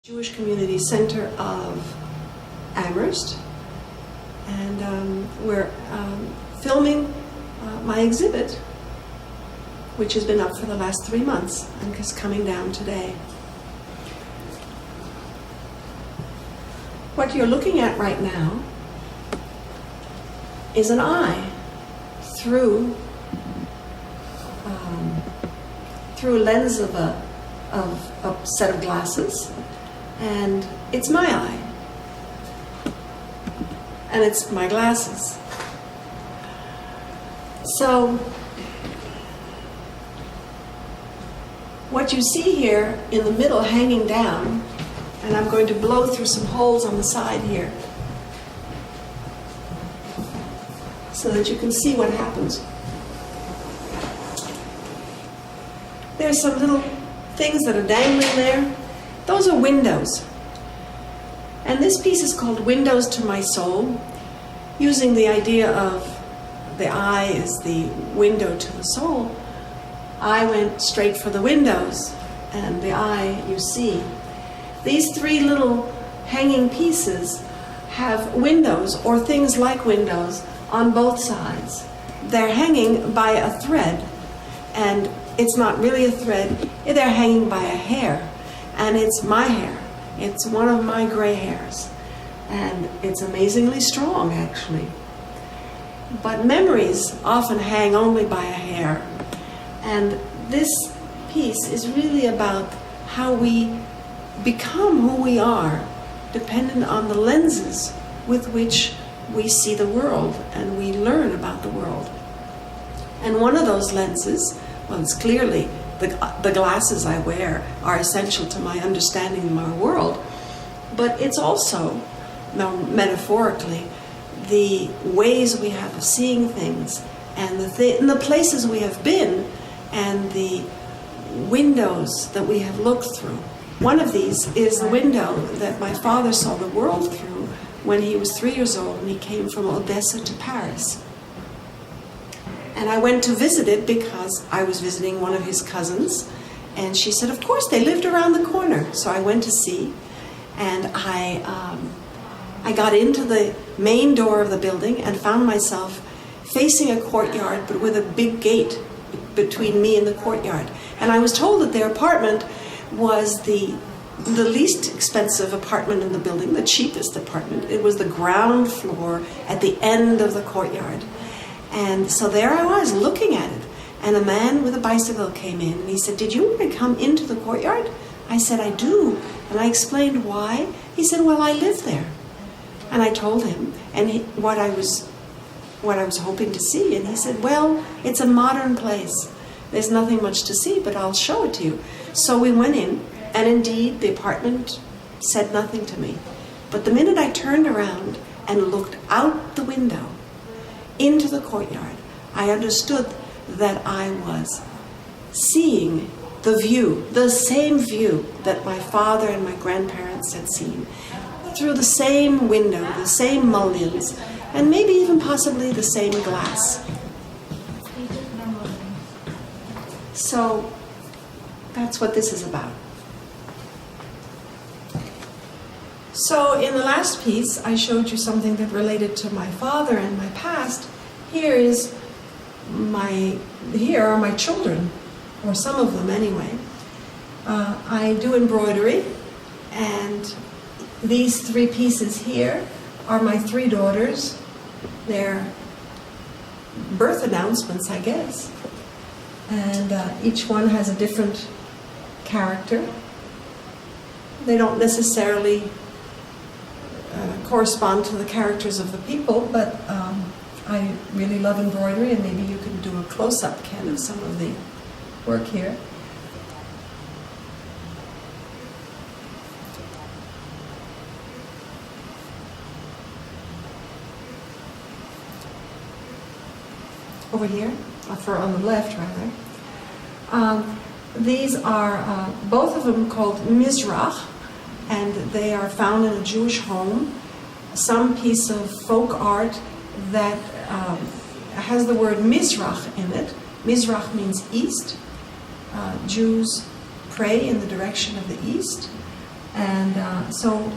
Jewish Community Center of Amherst, and we're filming my exhibit, which has been up for the last 3 months and is coming down today. What you're looking at right now is an eye through a lens of a set of glasses, and it's my eye, and it's my glasses. So what you see here in the middle hanging down, and I'm going to blow through some holes on the side here so that you can see what happens. There's some little things that are dangling there. Those are windows. And this piece is called Windows to My Soul, using the idea of the eye is the window to the soul. I went straight for the windows, and the eye you see. These three little hanging pieces have windows, or things like windows, on both sides. They're hanging by a thread, and it's not really a thread, they're hanging by a hair, and it's my hair. It's one of my gray hairs, and it's amazingly strong, actually. But memories often hang only by a hair, and this piece is really about how we become who we are, dependent on the lenses with which we see the world and we learn about the world. And one of those lenses, well, it's clearly the glasses I wear are essential to my understanding of my world, but it's also, metaphorically, the ways we have of seeing things, and the places we have been, and the windows that we have looked through. One of these is the window that my father saw the world through when he was 3 years old and he came from Odessa to Paris. And I went to visit it because I was visiting one of his cousins, and she said, of course, they lived around the corner. So I went to see, and I got into the main door of the building and found myself facing a courtyard, but with a big gate between me and the courtyard. And I was told that their apartment was the least expensive apartment in the building, the cheapest apartment. It was the ground floor at the end of the courtyard. And so there I was looking at it, and a man with a bicycle came in, and he said, did you want to come into the courtyard? I said, I do. And I explained why. He said, well, I live there. And I told him and what I was hoping to see, and he said, well, it's a modern place. There's nothing much to see, but I'll show it to you. So we went in, and indeed the apartment said nothing to me. But the minute I turned around and looked out the window into the courtyard, I understood that I was seeing the view, the same view that my father and my grandparents had seen, through the same window, the same mullions, and maybe even possibly the same glass. So that's what this is about. So in the last piece, I showed you something that related to my father and my past. Here are my children, or some of them anyway. I do embroidery, and these three pieces here are my three daughters. They're birth announcements, I guess. And each one has a different character. They don't necessarily correspond to the characters of the people, but I really love embroidery, and maybe you can do a close-up, Ken, of some of the work here. Over here, on the left, rather. These are both of them called Mizrach, and they are found in a Jewish home. Some piece of folk art that has the word Mizrach in it. Mizrach means east. Jews pray in the direction of the east. And so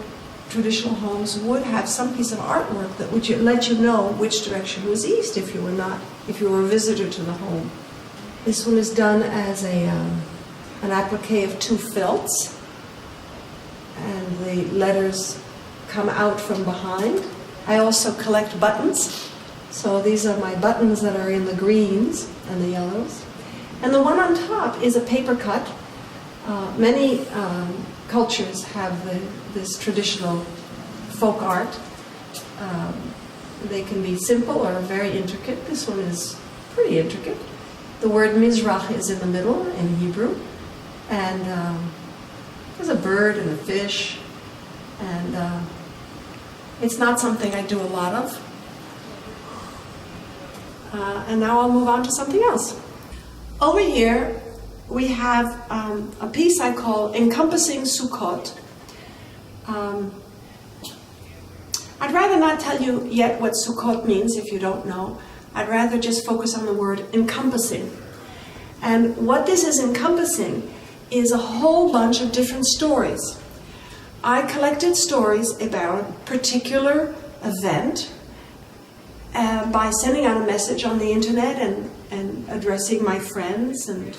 traditional homes would have some piece of artwork that would let you know which direction was east if you were a visitor to the home. This one is done as an applique of 2 felts, and the letters come out from behind. I also collect buttons, so these are my buttons that are in the greens and the yellows. And the one on top is a paper cut. Many cultures have this traditional folk art. They can be simple or very intricate. This one is pretty intricate. The word Mizrach is in the middle in Hebrew. And there's a bird and a fish. And it's not something I do a lot of. And now I'll move on to something else. Over here, we have a piece I call Encompassing Sukkot. I'd rather not tell you yet what Sukkot means if you don't know. I'd rather just focus on the word encompassing. And what this is encompassing is a whole bunch of different stories. I collected stories about a particular event by sending out a message on the internet and addressing my friends, and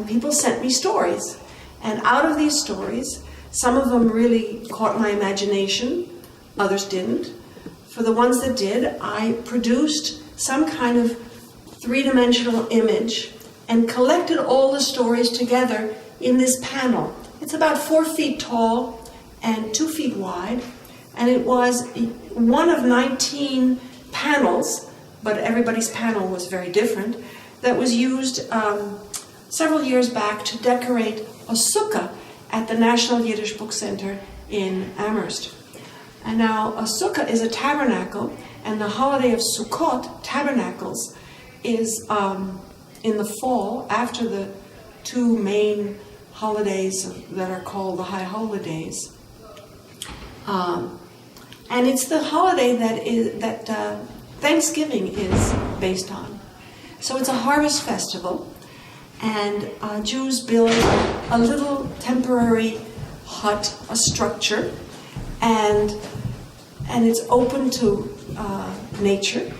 people sent me stories. And out of these stories, some of them really caught my imagination, others didn't. For the ones that did, I produced some kind of 3-dimensional image and collected all the stories together in this panel. It's about 4 feet tall and 2 feet wide, and it was one of 19 panels, but everybody's panel was very different, that was used several years back to decorate a sukkah at the National Yiddish Book Center in Amherst. And now a sukkah is a tabernacle, and the holiday of Sukkot, tabernacles, is in the fall after the 2 main holidays that are called the High Holidays. And it's the holiday that Thanksgiving is based on. So it's a harvest festival, and Jews build a little temporary hut, a structure, and it's open to nature,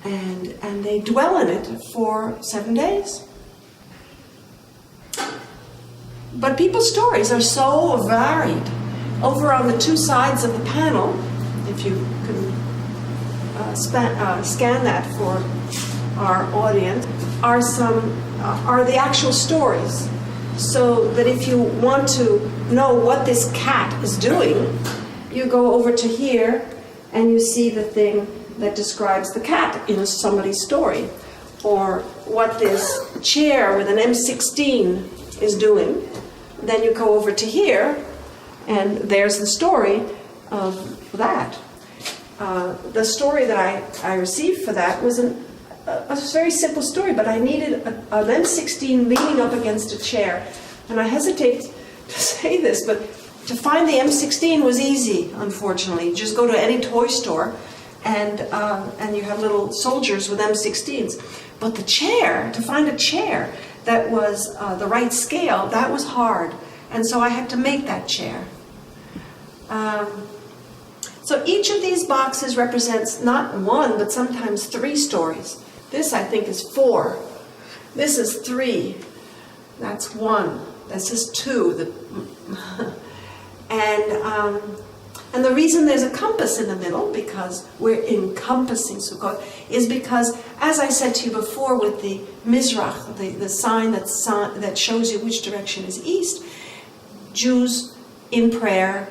and they dwell in it for 7 days. But people's stories are so varied. Over on the 2 sides of the panel, if you can scan that for our audience, are the actual stories. So that if you want to know what this cat is doing, you go over to here and you see the thing that describes the cat in somebody's story, or what this chair with an M16 is doing. Then you go over to here, and there's the story of that. The story that I received for that was a very simple story, but I needed an M16 leaning up against a chair. And I hesitate to say this, but to find the M16 was easy, unfortunately. You just go to any toy store, and you have little soldiers with M16s. But the chair, to find a chair that was the right scale, that was hard. And so I had to make that chair. So each of these boxes represents not 1, but sometimes 3 stories. This, I think, is 4. This is 3. That's 1. This is 2. And the reason there's a compass in the middle, because we're encompassing Sukkot, is because, as I said to you before, with the Mizrach, the sign that shows you which direction is east, Jews in prayer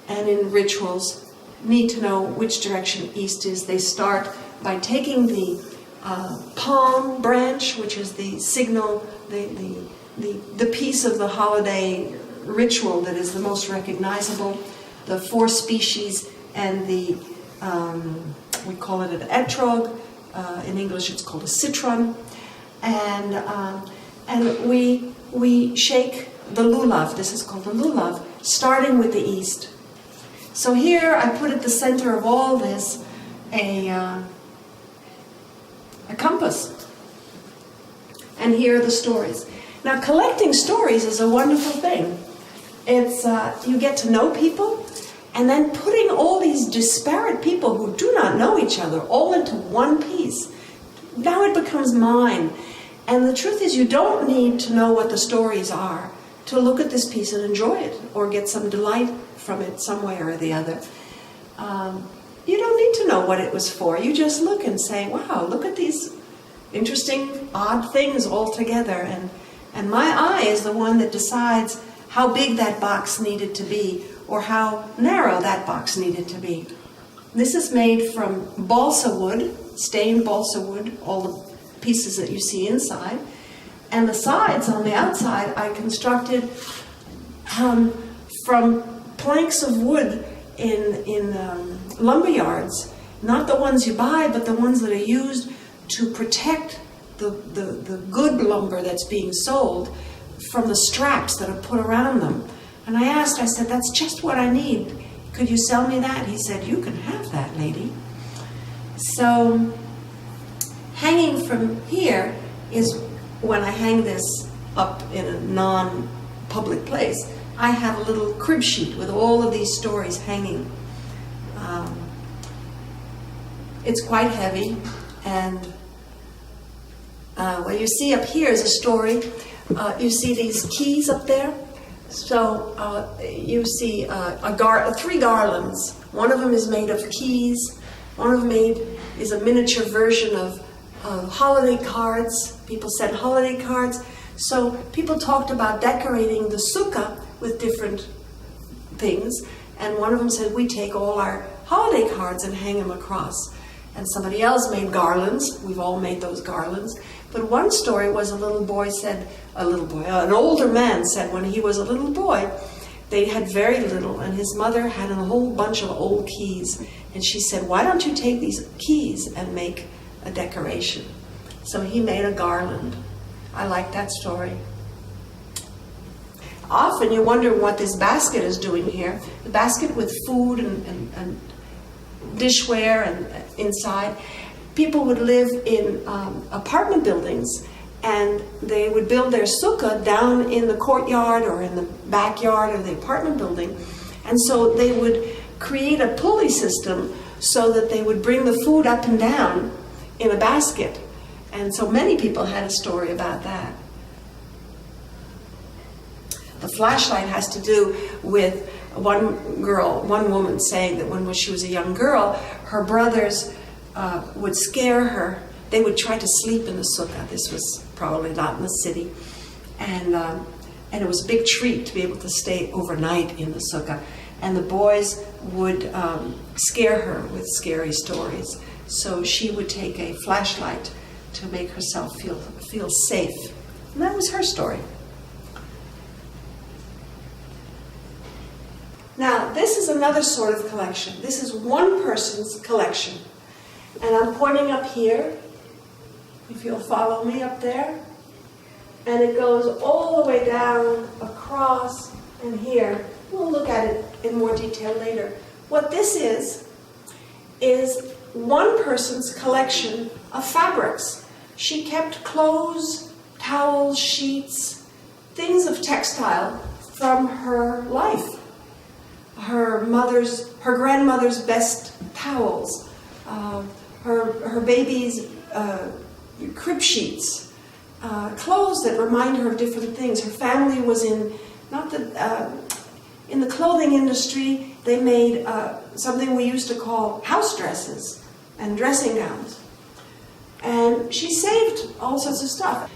and in rituals need to know which direction east is. They start by taking the palm branch, which is the signal, the piece of the holiday ritual that is the most recognizable, the 4 species, and we call it an etrog. In English, it's called a citron, and we shake the lulav. This is called the lulav, starting with the east. So here I put at the center of all this a compass. And here are the stories. Now, collecting stories is a wonderful thing. It's you get to know people, and then putting all these disparate people who do not know each other all into one piece. Now it becomes mine. And the truth is, you don't need to know what the stories are to look at this piece and enjoy it, or get some delight from it some way or the other. You don't need to know what it was for. You just look and say, wow, look at these interesting, odd things all together. And my eye is the one that decides how big that box needed to be, or how narrow that box needed to be. This is made from balsa wood, stained balsa wood, all the pieces that you see inside. And the sides on the outside I constructed from planks of wood in lumber yards. Not the ones you buy, but the ones that are used to protect the good lumber that's being sold from the straps that are put around them. And I said, that's just what I need. Could you sell me that? He said, you can have that, lady. So hanging from here is when I hang this up in a non-public place. I have a little crib sheet with all of these stories hanging. It's quite heavy, and what you see up here is a story. You see these keys up there? So you see three garlands. One of them is made of keys. One of them is a miniature version of holiday cards. People sent holiday cards. So people talked about decorating the sukkah with different things. And one of them said, we take all our holiday cards and hang them across. And somebody else made garlands. We've all made those garlands. But one story was an older man said when he was a little boy, they had very little, and his mother had a whole bunch of old keys. And she said, why don't you take these keys and make a decoration? So he made a garland. I like that story. Often you wonder what this basket is doing here. The basket with food and dishware and inside. People would live in apartment buildings, and they would build their sukkah down in the courtyard or in the backyard of the apartment building. And so they would create a pulley system so that they would bring the food up and down in a basket. And so many people had a story about that. The flashlight has to do with one woman saying that when she was a young girl, her brothers would scare her. They would try to sleep in the sukkah. This was probably not in the city. And it was a big treat to be able to stay overnight in the sukkah. And the boys would scare her with scary stories. So she would take a flashlight to make herself feel safe. And that was her story. Now, this is another sort of collection. This is one person's collection. And I'm pointing up here, if you'll follow me up there. And it goes all the way down, across, and here. We'll look at it in more detail later. What this is one person's collection of fabrics. She kept clothes, towels, sheets, things of textile from her life. Her grandmother's best towels, her baby's crib sheets, clothes that remind her of different things. Her family was in the clothing industry. They made something we used to call house dresses and dressing gowns. And she saved all sorts of stuff.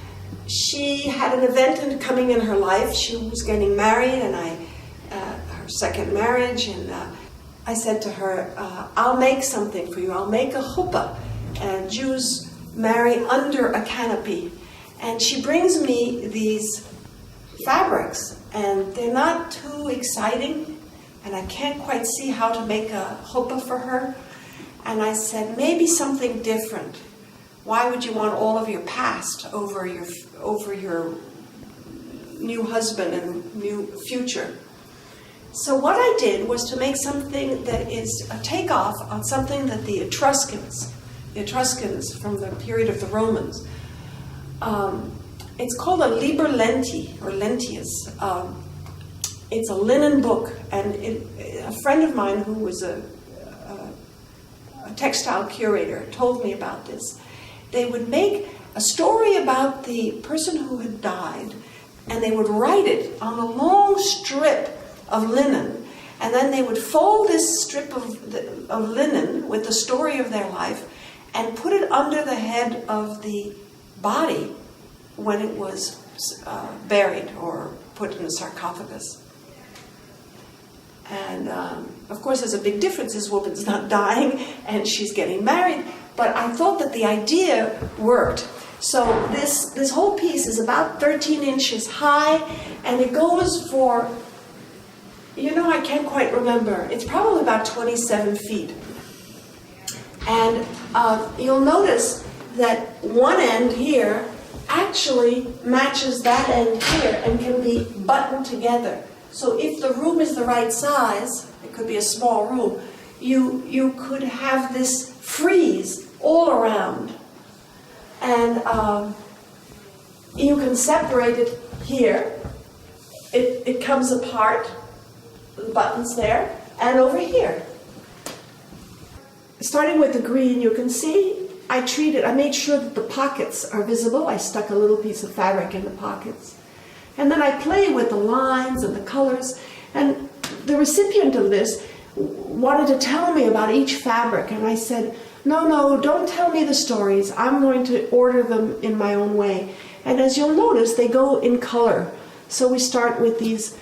She had an event coming in her life. She was getting married, and her second marriage, and I said to her, I'll make something for you. I'll make a chuppah. And Jews marry under a canopy. And she brings me these fabrics, and they're not too exciting, and I can't quite see how to make a chuppah for her. And I said, maybe something different. Why would you want all of your past over your new husband and new future? So what I did was to make something that is a takeoff on something that the Etruscans from the period of the Romans, It's called a Liber Lenti, or Lentius. It's a linen book, and a friend of mine who was a textile curator told me about this. They would make a story about the person who had died, and they would write it on a long strip of linen, and then they would fold this strip of linen with the story of their life and put it under the head of the body when it was buried or put in a sarcophagus. And of course there's a big difference. This woman's not dying and she's getting married, but I thought that the idea worked. So this whole piece is about 13 inches high, and it goes for, I can't quite remember. It's probably about 27 feet. And you'll notice that one end here actually matches that end here and can be buttoned together. So if the room is the right size, it could be a small room, you could have this frieze all around. And you can separate it here. It comes apart, the button's there, and over here. Starting with the green, you can see I made sure that the pockets are visible. I stuck a little piece of fabric in the pockets. And then I play with the lines and the colors. And the recipient of this wanted to tell me about each fabric. And I said, no, don't tell me the stories. I'm going to order them in my own way. And as you'll notice, they go in color. So we start with these,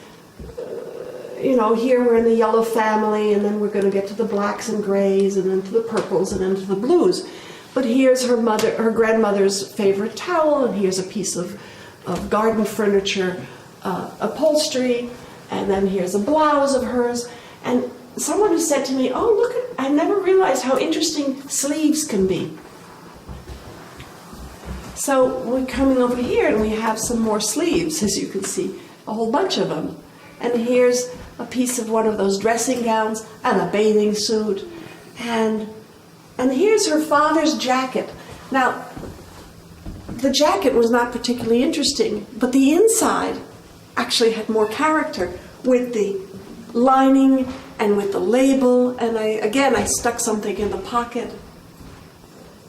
here we're in the yellow family, and then we're going to get to the blacks and grays, and then to the purples, and then to the blues. But here's her grandmother's favorite towel, and here's a piece of garden furniture, upholstery, and then here's a blouse of hers. And someone who said to me, oh, look, I never realized how interesting sleeves can be. So we're coming over here, and we have some more sleeves, as you can see, a whole bunch of them. And here's a piece of one of those dressing gowns and a bathing suit. And here's her father's jacket. Now, the jacket was not particularly interesting, but the inside actually had more character with the lining and with the label. And I stuck something in the pocket.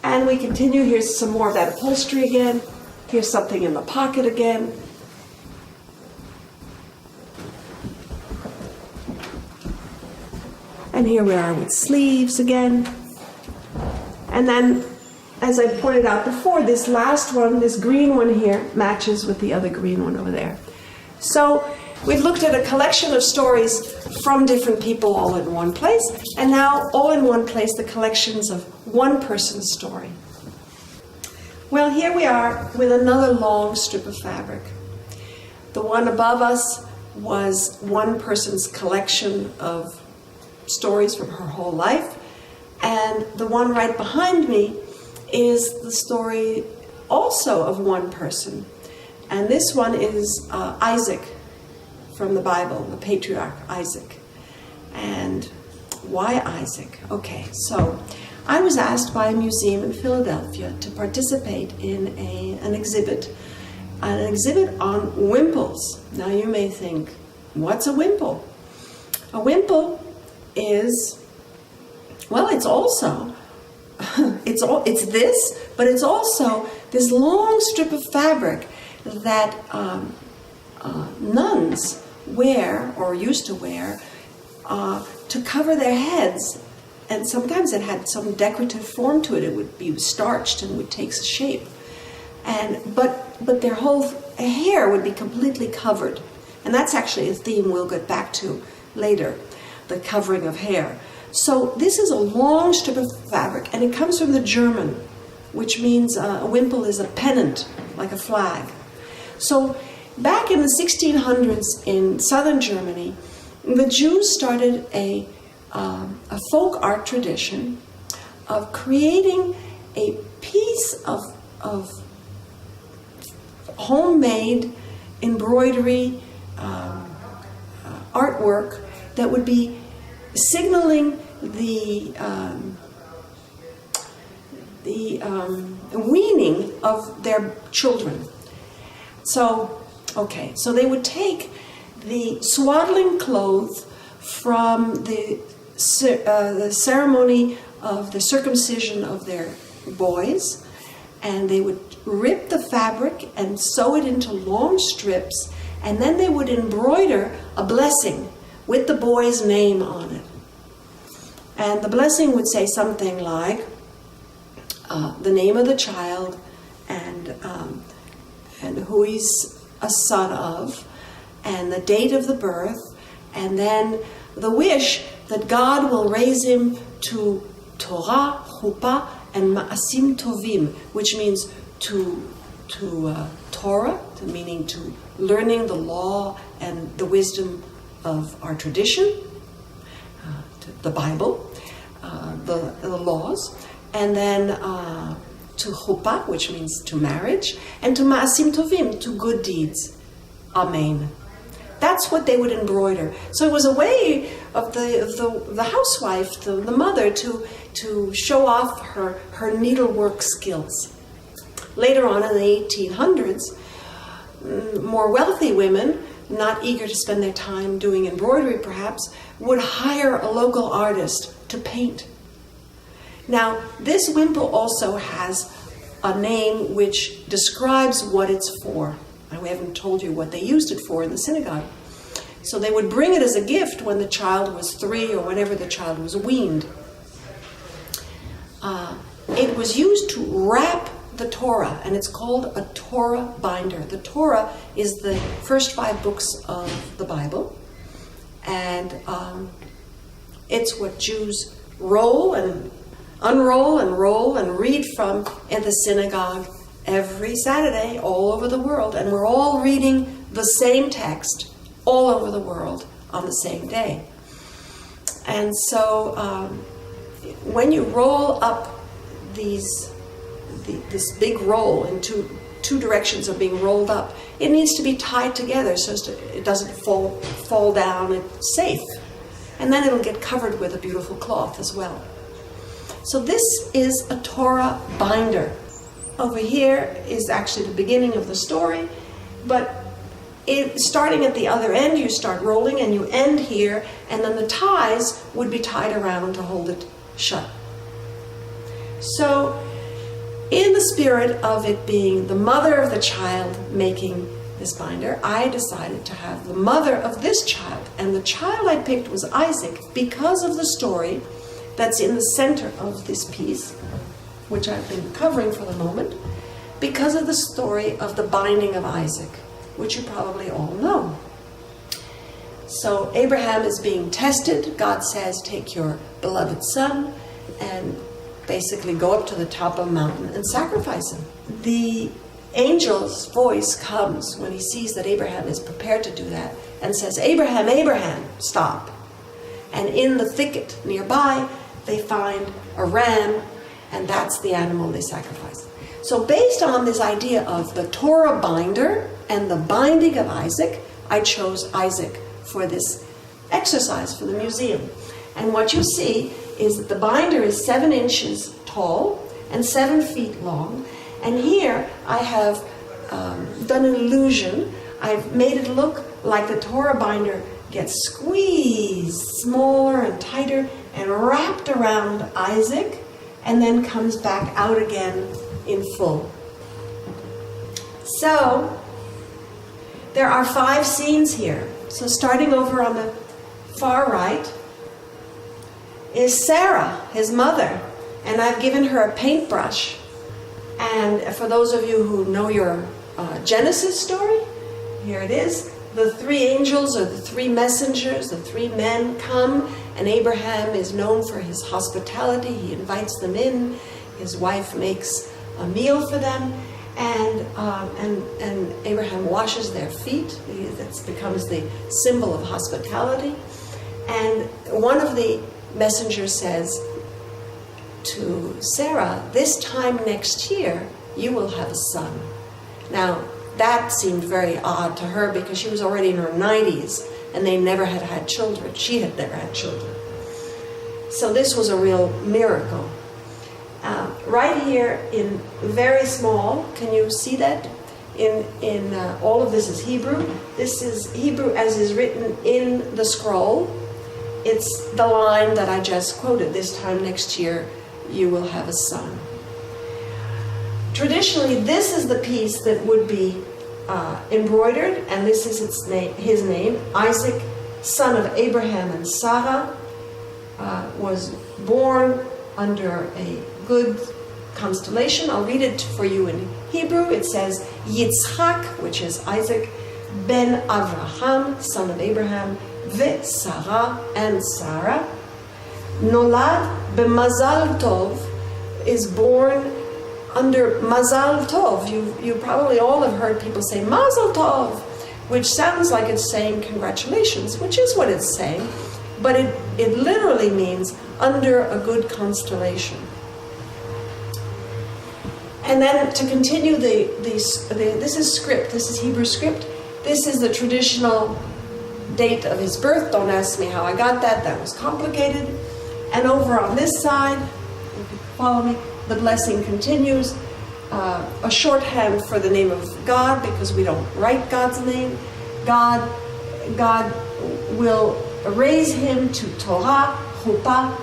And we continue. Here's some more of that upholstery again. Here's something in the pocket again. And here we are with sleeves again. And then, as I pointed out before, this last one, this green one here, matches with the other green one over there. So we've looked at a collection of stories from different people all in one place, and now all in one place, the collections of one person's story. Well, here we are with another long strip of fabric. The one above us was one person's collection of stories from her whole life, and the one right behind me is the story also of one person. And this one is Isaac from the Bible, the patriarch Isaac. And why Isaac? Okay, so I was asked by a museum in Philadelphia to participate in an exhibit on wimples. Now you may think, what's a wimple? A wimple is, well, it's also, it's this, but it's also this long strip of fabric that nuns wear, or used to wear, to cover their heads. And sometimes it had some decorative form to it. It would be starched and would take shape. But their whole hair would be completely covered. And that's actually a theme we'll get back to later, the covering of hair. So this is a long strip of fabric, and it comes from the German, which means a wimple is a pennant, like a flag. So back in the 1600s in southern Germany, the Jews started a folk art tradition of creating a piece of homemade embroidery artwork that would be signaling the weaning of their children. So they would take the swaddling clothes from the ceremony of the circumcision of their boys, and they would rip the fabric and sew it into long strips, and then they would embroider a blessing with the boy's name on it. And the blessing would say something like the name of the child and who he's a son of, and the date of the birth, and then the wish that God will raise him to Torah, Chuppah, and Ma'asim Tovim, which means to Torah, meaning to learning the law and the wisdom of our tradition, the Bible, the laws, and then to Chuppah, which means to marriage, and to Ma'asim Tovim, to good deeds. Amen. That's what they would embroider. So it was a way of the housewife, the mother, to show off her needlework skills. Later on in the 1800s, more wealthy women, not eager to spend their time doing embroidery perhaps, would hire a local artist to paint. Now, this wimple also has a name which describes what it's for. We haven't told you what they used it for in the synagogue. So they would bring it as a gift when the child was 3 or whenever the child was weaned. It was used to wrap the Torah, and it's called a Torah binder. The Torah is the first 5 books of the Bible, and it's what Jews roll and unroll and roll and read from in the synagogue every Saturday all over the world, and we're all reading the same text all over the world on the same day. And so when you roll up this big roll in two directions of being rolled up, it needs to be tied together so it doesn't fall down. It's safe. And then it'll get covered with a beautiful cloth as well. So this is a Torah binder. Over here is actually the beginning of the story, but starting at the other end, you start rolling and you end here, and then the ties would be tied around to hold it shut. So, in the spirit of it being the mother of the child making this binder, I decided to have the mother of this child, and the child I picked was Isaac because of the story that's in the center of this piece, which I've been covering for the moment, because of the story of the binding of Isaac, which you probably all know. So Abraham is being tested. God says, take your beloved son and basically go up to the top of a mountain and sacrifice him. The angel's voice comes when he sees that Abraham is prepared to do that and says, Abraham, Abraham, stop. And in the thicket nearby, they find a ram, and that's the animal they sacrifice. So based on this idea of the Torah binder and the binding of Isaac, I chose Isaac for this exercise for the museum. And what you see is that the binder is 7 inches tall and 7 feet long. And here I have done an illusion. I've made it look like the Torah binder gets squeezed smaller and tighter and wrapped around Isaac, and then comes back out again in full. So there are 5 scenes here. So starting over on the far right is Sarah, his mother, and I've given her a paintbrush. And for those of you who know your Genesis story, here it is. The 3 angels, or the 3 messengers, the 3 men come, and Abraham is known for his hospitality. He invites them in. His wife makes a meal for them, and Abraham washes their feet. That becomes the symbol of hospitality. And one of the messengers says to Sarah, this time next year, you will have a son. Now, that seemed very odd to her because she was already in her 90s and they never had had children. She had never had children. So this was a real miracle. Right here in very small, can you see that? all of this is Hebrew. This is Hebrew as is written in the scroll. It's the line that I just quoted. This time next year, you will have a son. Traditionally, this is the piece that would be embroidered, and this is his name. Isaac, son of Abraham and Sarah, was born under a good constellation. I'll read it for you in Hebrew. It says Yitzchak, which is Isaac, ben Avraham, son of Abraham, ve Sarah, and Sarah. Nolad b'mazal tov, is born under Mazal Tov. You probably all have heard people say Mazal Tov, which sounds like it's saying congratulations, which is what it's saying, but it literally means under a good constellation. And then to continue this is script, this is Hebrew script, this is the traditional date of his birth. Don't ask me how I got that was complicated. And over on this side, if you follow me, the blessing continues, a shorthand for the name of God, because we don't write God's name. God will raise him to Torah, Chuppah,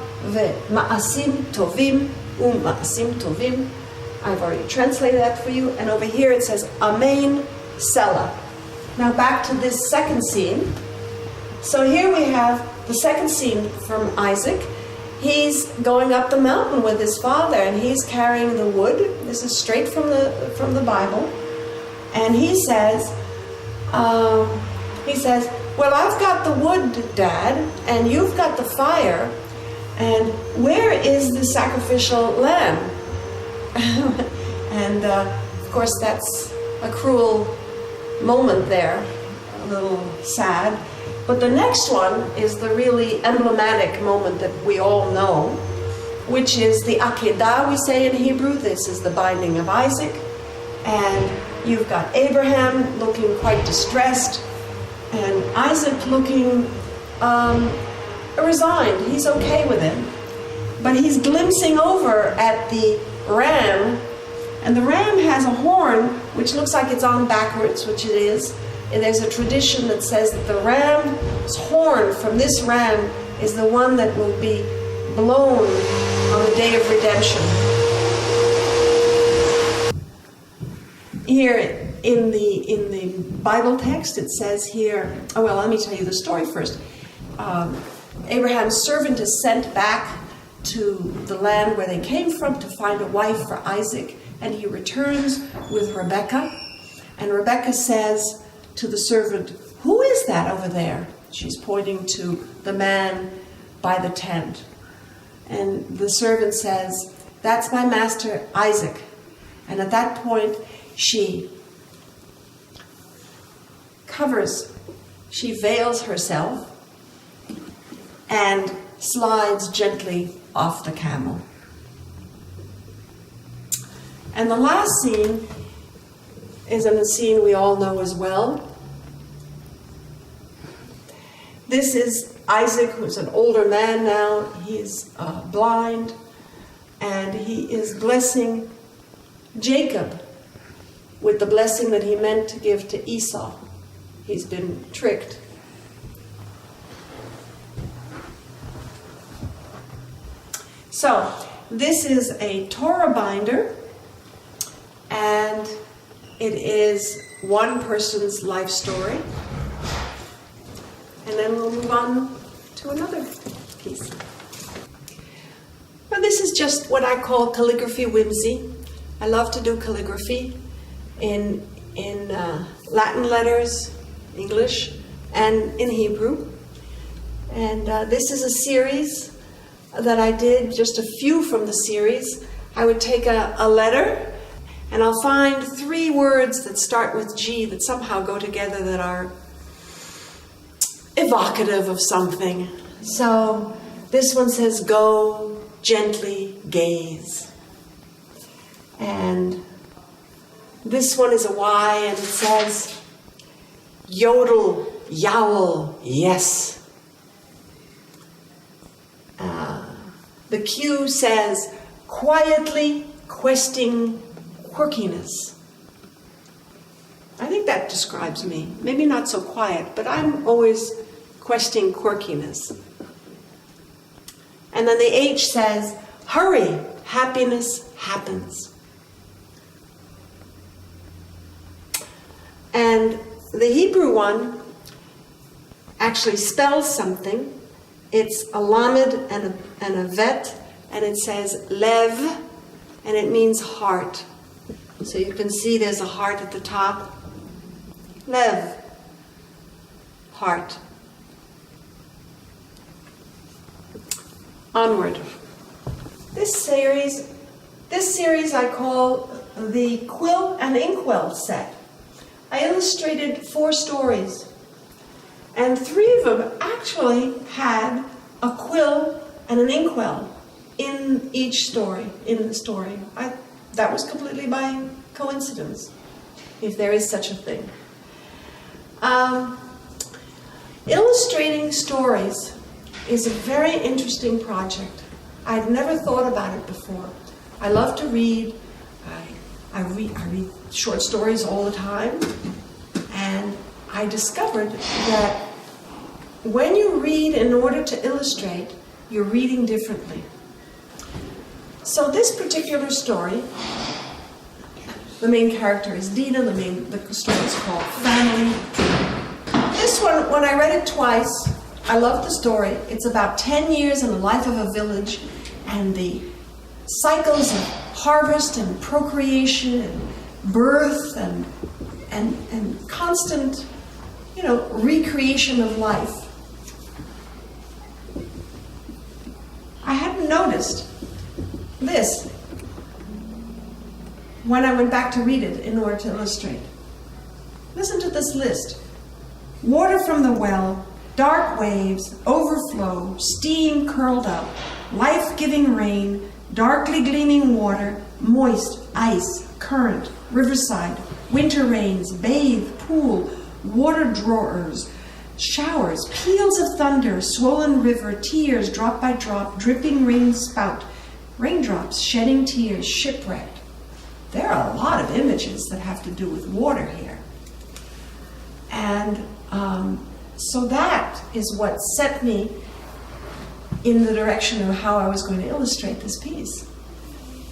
Ma'asim Tovim, Ma'asim Tovim. I've already translated that for you. And over here it says, Amen, Selah. Now back to this second scene. So here we have the second scene from Isaac. He's going up the mountain with his father, and he's carrying the wood. This is straight from the Bible. And he says, well, I've got the wood, Dad, and you've got the fire, and where is the sacrificial lamb? And of course that's a cruel moment there, a little sad. But the next one is the really emblematic moment that we all know, which is the Akedah, we say in Hebrew. This is the binding of Isaac. And you've got Abraham looking quite distressed, and Isaac looking resigned. He's okay with it. But he's glimpsing over at the ram, and the ram has a horn which looks like it's on backwards, which it is. And there's a tradition that says that the ram's horn from this ram is the one that will be blown on the day of redemption. Here in the Bible text, it says here, let me tell you the story first. Abraham's servant is sent back to the land where they came from to find a wife for Isaac, and he returns with Rebekah. And Rebekah says to the servant, "Who is that over there?" She's pointing to the man by the tent. And the servant says, "That's my master Isaac." And at that point, she veils herself and slides gently off the camel. And the last scene is a scene we all know as well. This is Isaac, who's an older man now. He's blind, and he is blessing Jacob with the blessing that he meant to give to Esau. He's been tricked. So, this is a Torah binder, and it is one person's life story. And then we'll move on to another piece. Well, this is just what I call calligraphy whimsy. I love to do calligraphy in Latin letters, English, and in Hebrew. And this is a series that I did, just a few from the series. I would take a letter, and I'll find 3 words that start with G that somehow go together, that are evocative of something. So this one says, "Go gently gaze." And this one is a Y, and it says, "Yodel, yowl, yes." The Q says, "Quietly questing quirkiness." I think that describes me. Maybe not so quiet, but I'm always questioning quirkiness. And then the H says, hurry, happiness happens. And the Hebrew one actually spells something. It's a lamed and a vet, and it says lev, and it means heart. So you can see there's a heart at the top. Lev, heart. Onward. This series I call the Quill and Inkwell set. I illustrated 4 stories, and 3 of them actually had a quill and an inkwell in each story, in the story. That was completely by coincidence, if there is such a thing. Illustrating stories is a very interesting project. I'd never thought about it before. I love to read. I read short stories all the time, and I discovered that when you read in order to illustrate, you're reading differently. So this particular story, the main character is Dina, the story is called Family. This one, when I read it twice, I love the story. It's about 10 years in the life of a village and the cycles of harvest and procreation and birth and constant, recreation of life. I hadn't noticed this when I went back to read it in order to illustrate. Listen to this list. Water from the well, dark waves, overflow, steam curled up, life-giving rain, darkly gleaming water, moist, ice, current, riverside, winter rains, bathe, pool, water drawers, showers, peals of thunder, swollen river, tears drop by drop, dripping rain spout, raindrops, shedding tears, shipwrecked. There are a lot of images that have to do with water here. And so that is what set me in the direction of how I was going to illustrate this piece.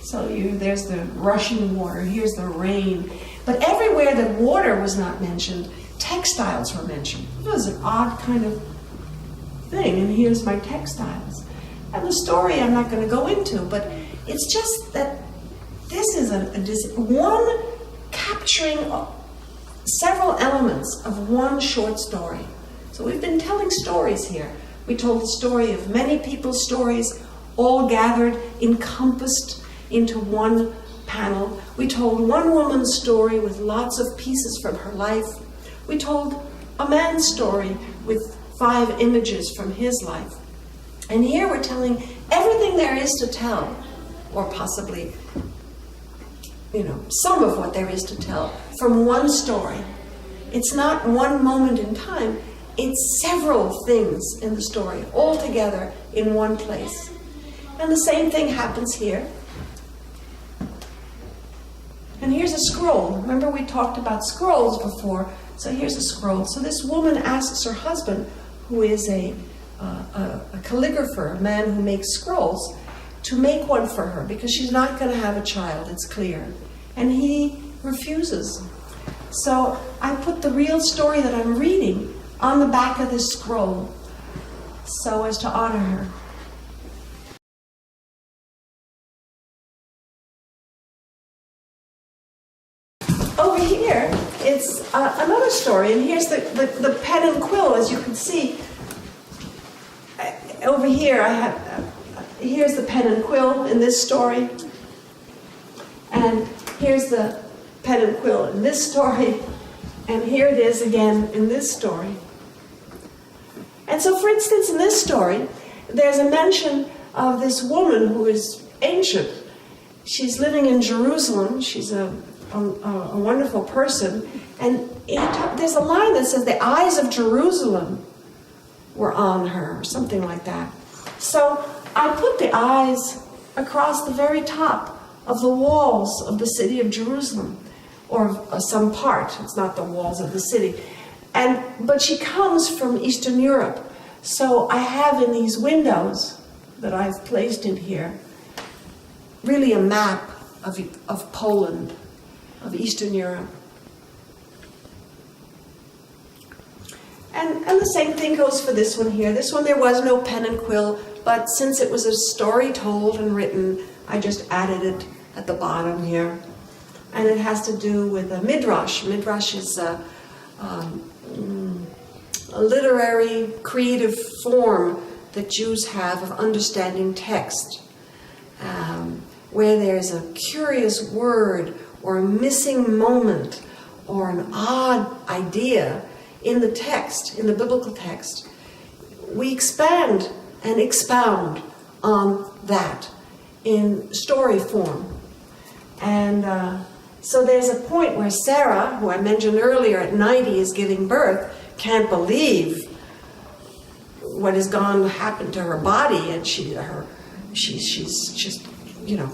So there's the rushing water, here's the rain. But everywhere that water was not mentioned, textiles were mentioned. It was an odd kind of thing, and here's my textiles. And the story I'm not going to go into, but it's just that this is one capturing several elements of one short story. So we've been telling stories here. We told the story of many people's stories, all gathered, encompassed into one panel. We told one woman's story with lots of pieces from her life. We told a man's story with 5 images from his life. And here we're telling everything there is to tell, or possibly, some of what there is to tell from one story. It's not one moment in time. It's several things in the story, all together in one place. And the same thing happens here. And here's a scroll. Remember we talked about scrolls before, so here's a scroll. So this woman asks her husband, who is a calligrapher, a man who makes scrolls, to make one for her because she's not going to have a child, it's clear. And he refuses. So I put the real story that I'm reading on the back of this scroll so as to honor her. Over here, it's another story, and here's the pen and quill, as you can see. Over here, here's the pen and quill in this story, and here's the pen and quill in this story, and here it is again in this story. And so, for instance, in this story, there's a mention of this woman who is ancient. She's living in Jerusalem. She's a wonderful person. And there's a line that says, the eyes of Jerusalem were on her, or something like that. So I put the eyes across the very top of the walls of the city of Jerusalem. or some part. It's not the walls of the city. But she comes from Eastern Europe. So I have in these windows that I've placed in here really a map of Poland, of Eastern Europe. And the same thing goes for this one here. This one there was no pen and quill, but since it was a story told and written, I just added it at the bottom here. And it has to do with a midrash. Midrash is a literary, creative form that Jews have of understanding text, where there's a curious word or a missing moment or an odd idea in the text, in the biblical text. We expand and expound on that in story form. And so there's a point where Sarah, who I mentioned earlier at 90 is giving birth, can't believe what has happened to her body, and she's just,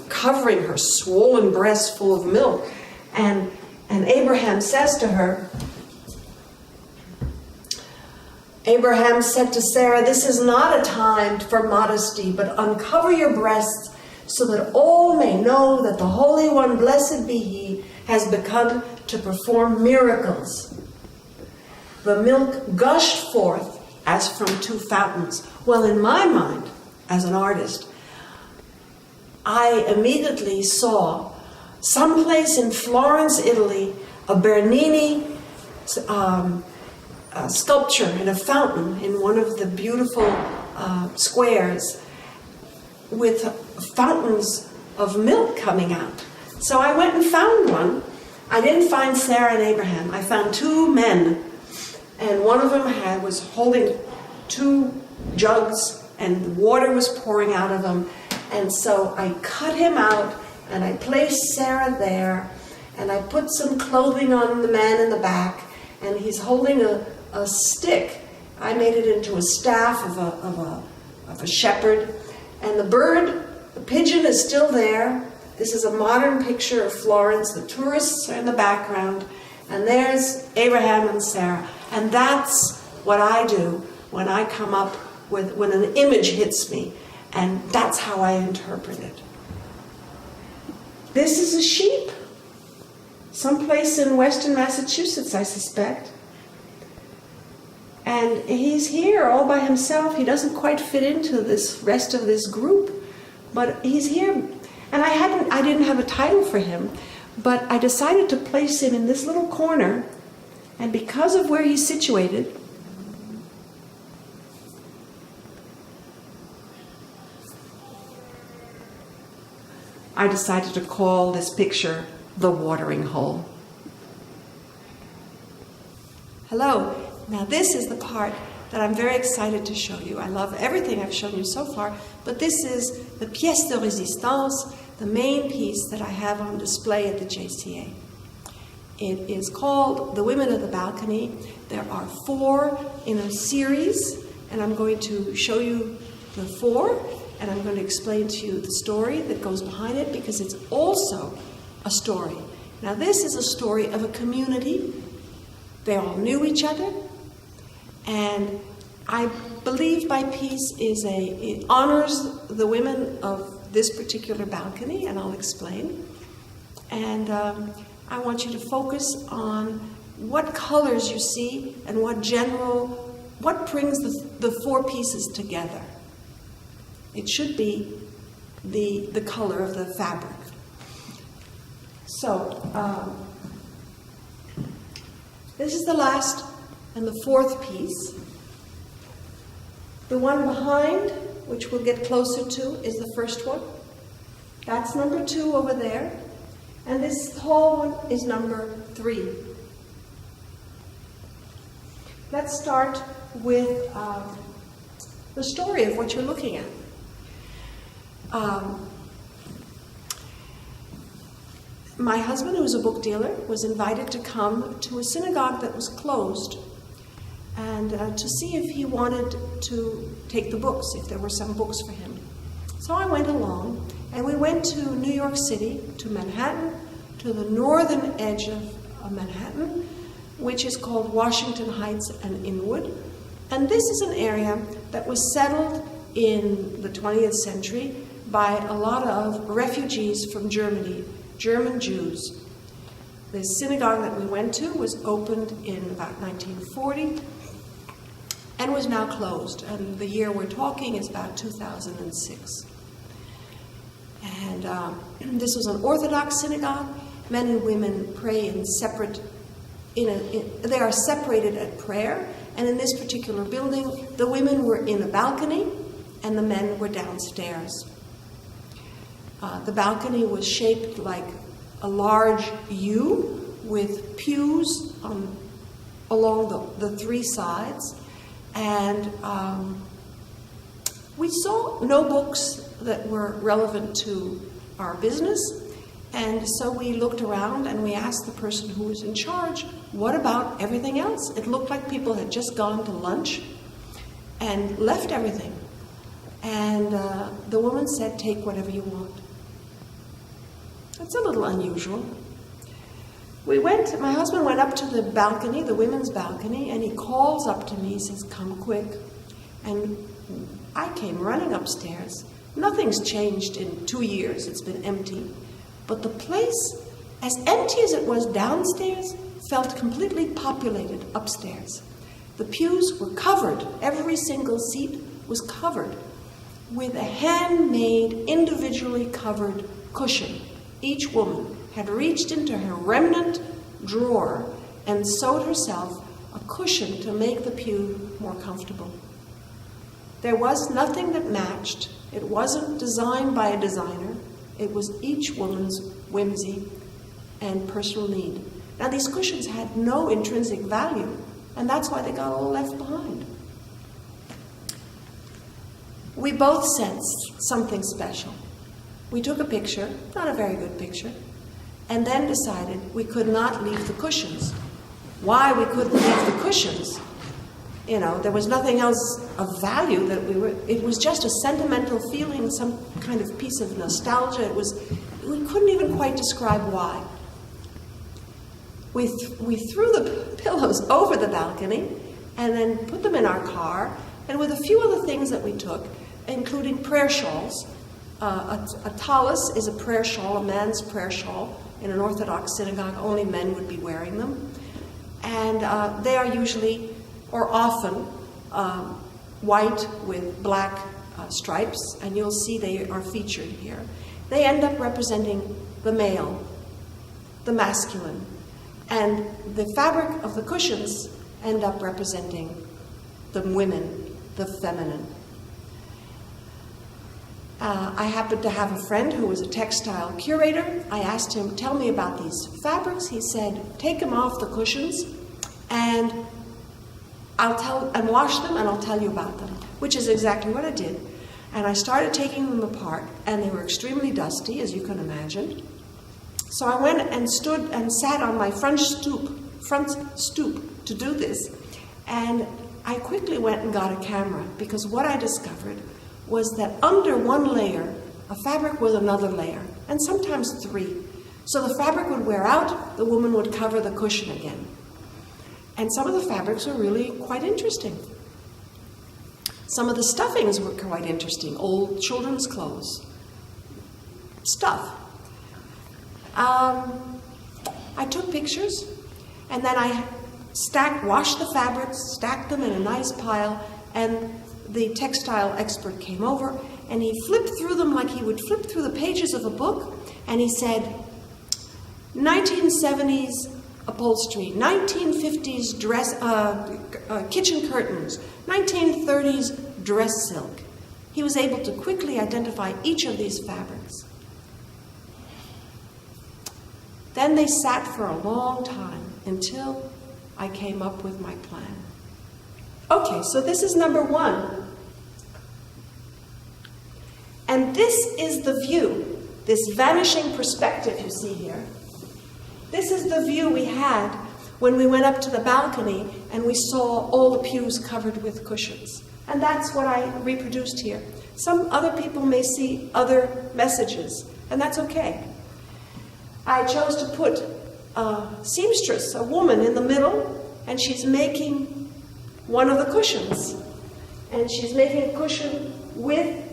covering her swollen breasts full of milk. And Abraham says to her, Abraham said to Sarah, "This is not a time for modesty, but uncover your breasts so that all may know that the Holy One, blessed be He, has begun to perform miracles." The milk gushed forth as from two fountains. Well, in my mind, as an artist, I immediately saw someplace in Florence, Italy, a Bernini sculpture in a fountain in one of the beautiful squares with fountains of milk coming out. So I went and found one. I didn't find Sarah and Abraham. I found two men, and one of them was holding two jugs, and water was pouring out of them. And so I cut him out, and I placed Sarah there, and I put some clothing on the man in the back, and he's holding a stick. I made it into a staff of a shepherd, and the pigeon is still there. This is a modern picture of Florence. The tourists are in the background, and there's Abraham and Sarah. And that's what I do when I come up when an image hits me, and that's how I interpret it. This is a sheep, someplace in western Massachusetts, I suspect. And he's here all by himself. He doesn't quite fit into this rest of this group, but he's here. And I didn't have a title for him, but I decided to place him in this little corner, and because of where he's situated, I decided to call this picture The Watering Hole. Hello. Now this is the part that I'm very excited to show you. I love everything I've shown you so far, but this is the pièce de résistance, the main piece that I have on display at the JCA. It is called The Women of the Balcony. There are 4 in a series, and I'm going to show you the 4, and I'm going to explain to you the story that goes behind it, because it's also a story. Now this is a story of a community. They all knew each other. And I believe my piece it honors the women of this particular balcony, and I'll explain. And I want you to focus on what colors you see and what brings the 4 pieces together. It should be the color of the fabric. So, this is the last and the 4th piece. The one behind, which we'll get closer to, is the first one. That's number 2 over there. And this tall one is number 3. Let's start with the story of what you're looking at. My husband, who's a book dealer, was invited to come to a synagogue that was closed, and to see if he wanted to take the books, if there were some books for him. So I went along, and we went to New York City, to Manhattan, to the northern edge of Manhattan, which is called Washington Heights and Inwood. And this is an area that was settled in the 20th century by a lot of refugees from Germany, German Jews. The synagogue that we went to was opened in about 1940 and was now closed. And the year we're talking is about 2006. And this was an Orthodox synagogue. Men and women pray in separate, they are separated at prayer. And in this particular building, the women were in a balcony and the men were downstairs. The balcony was shaped like a large U with pews along the three sides. And we saw no books that were relevant to our business. And so we looked around and we asked the person who was in charge, what about everything else? It looked like people had just gone to lunch and left everything. And the woman said, take whatever you want. That's a little unusual. My husband went up to the balcony, the women's balcony, and he calls up to me, he says, come quick. And I came running upstairs. Nothing's changed in 2 years, it's been empty. But the place, as empty as it was downstairs, felt completely populated upstairs. The pews were covered, every single seat was covered with a handmade, individually covered cushion. Each woman had reached into her remnant drawer and sewed herself a cushion to make the pew more comfortable. There was nothing that matched. It wasn't designed by a designer. It was each woman's whimsy and personal need. Now, these cushions had no intrinsic value, and that's why they got all left behind. We both sensed something special. We took a picture, not a very good picture, and then decided we could not leave the cushions. Why we couldn't leave the cushions? You know, there was nothing else of value that it was just a sentimental feeling, some kind of piece of nostalgia. We couldn't even quite describe why. We threw the pillows over the balcony and then put them in our car, and with a few other things that we took, including prayer shawls. A tallis is a prayer shawl, a man's prayer shawl. In an Orthodox synagogue, only men would be wearing them. And they are usually, or often, white with black stripes, and you'll see they are featured here. They end up representing the male, the masculine, and the fabric of the cushions end up representing the women, the feminine. I happened to have a friend who was a textile curator. I asked him, tell me about these fabrics. He said, take them off the cushions and wash them and I'll tell you about them, which is exactly what I did. And I started taking them apart, and they were extremely dusty, as you can imagine. So I went and stood and sat on my front stoop to do this. And I quickly went and got a camera, because what I discovered was that under one layer, a fabric was another layer, and sometimes three. So the fabric would wear out, the woman would cover the cushion again. And some of the fabrics were really quite interesting. Some of the stuffings were quite interesting, old children's clothes, stuff. I took pictures, and then I washed the fabrics, stacked them in a nice pile, and the textile expert came over, and he flipped through them like he would flip through the pages of a book, and he said, 1970s upholstery, 1950s dress, kitchen curtains, 1930s dress silk. He was able to quickly identify each of these fabrics. Then they sat for a long time until I came up with my plan. Okay, so this is number one. And this is the view, this vanishing perspective you see here. This is the view we had when we went up to the balcony and we saw all the pews covered with cushions. And that's what I reproduced here. Some other people may see other messages, and that's okay. I chose to put a seamstress, a woman, in the middle, and she's making one of the cushions. And she's making a cushion with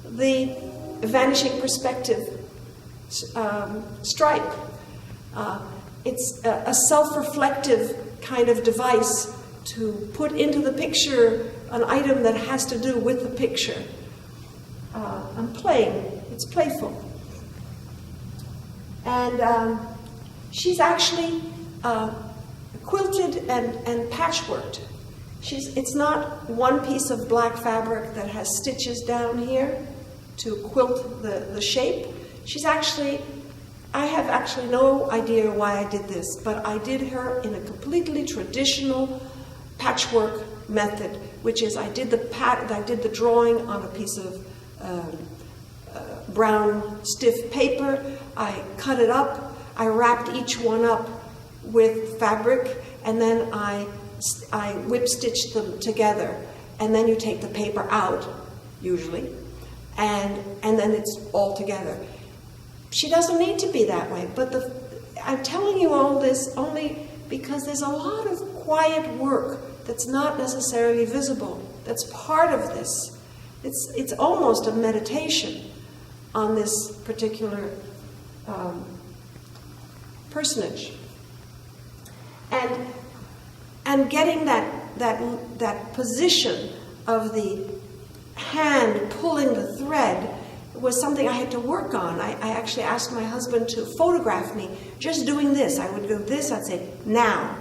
the vanishing perspective stripe. It's a self-reflective kind of device to put into the picture an item that has to do with the picture. I'm playing. It's playful. And she's actually quilted and patchworked. It's not one piece of black fabric that has stitches down here to quilt the shape. I have actually no idea why I did this, but I did her in a completely traditional patchwork method, which is I did the drawing on a piece of brown stiff paper. I cut it up. I wrapped each one up with fabric, and then I whip stitched them together. And then you take the paper out, usually, and then it's all together. She doesn't need to be that way, but I'm telling you all this only because there's a lot of quiet work that's not necessarily visible, that's part of this. It's almost a meditation on this particular personage. And getting that position of the hand pulling the thread was something I had to work on. I actually asked my husband to photograph me just doing this. I would do this, I'd say, now,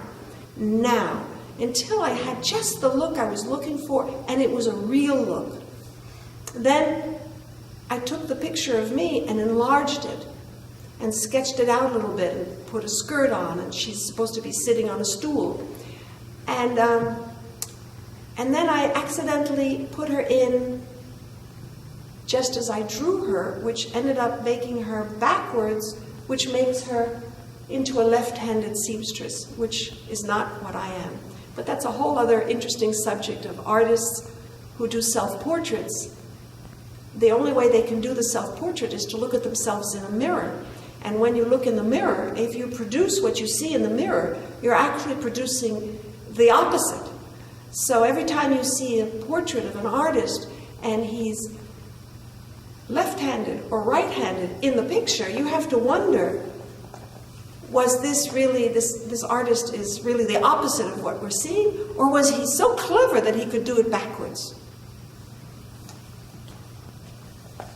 until I had just the look I was looking for, and it was a real look. Then I took the picture of me and enlarged it and sketched it out a little bit and put a skirt on, and she's supposed to be sitting on a stool. And then I accidentally put her in just as I drew her, which ended up making her backwards, which makes her into a left-handed seamstress, which is not what I am. But that's a whole other interesting subject of artists who do self-portraits. The only way they can do the self-portrait is to look at themselves in a mirror. And when you look in the mirror, if you produce what you see in the mirror, you're actually producing the opposite. So every time you see a portrait of an artist and he's left-handed or right-handed in the picture, you have to wonder, was this really, this artist is really the opposite of what we're seeing, or was he so clever that he could do it backwards?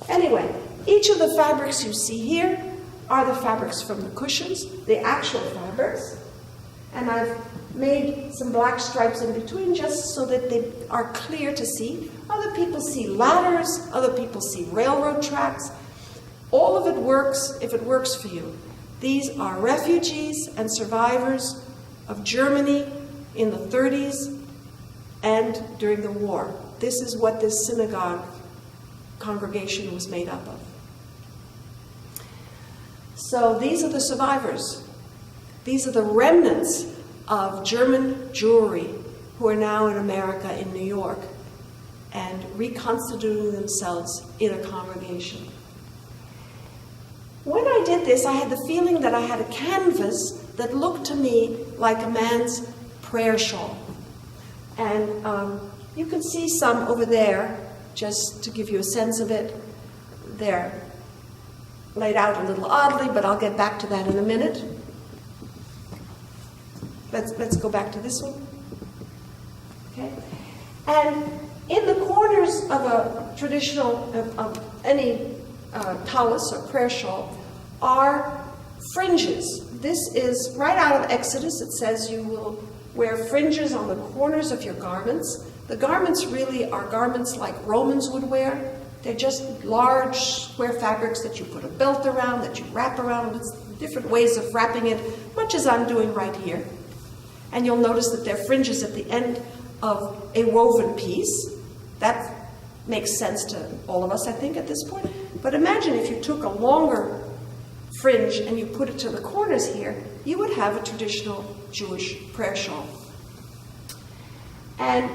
Anyway, each of the fabrics you see here are the fabrics from the cushions, the actual fabrics, and I've made some black stripes in between just so that they are clear to see. Other people see ladders, other people see railroad tracks. All of it works if it works for you. These are refugees and survivors of Germany in the 30s and during the war. This is what this synagogue congregation was made up of. So these are the survivors. These are the remnants of German Jewry who are now in America, in New York, and reconstituting themselves in a congregation. When I did this, I had the feeling that I had a canvas that looked to me like a man's prayer shawl. And you can see some over there, just to give you a sense of it. They're laid out a little oddly, but I'll get back to that in a minute. Let's go back to this one. Okay? And in the corners of a traditional, of any tallis or prayer shawl, are fringes. This is right out of Exodus. It says you will wear fringes on the corners of your garments. The garments really are garments like Romans would wear. They're just large square fabrics that you put a belt around, that you wrap around. It's different ways of wrapping it, much as I'm doing right here. And you'll notice that there are fringes at the end of a woven piece. That makes sense to all of us, I think, at this point. But imagine if you took a longer fringe and you put it to the corners here, you would have a traditional Jewish prayer shawl. And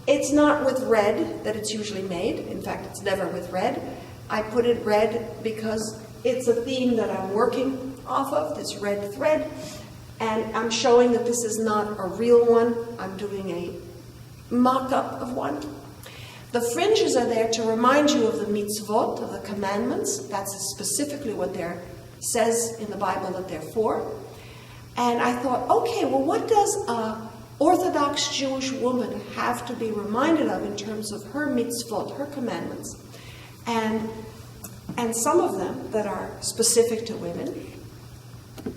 it's not with red that it's usually made. In fact, it's never with red. I put it red because it's a theme that I'm working off of, this red thread, and I'm showing that this is not a real one. I'm doing a mock-up of one. The fringes are there to remind you of the mitzvot, of the commandments. That's specifically what there says in the Bible that they're for. And I thought, okay, well, what does an Orthodox Jewish woman have to be reminded of in terms of her mitzvot, her commandments? And some of them that are specific to women,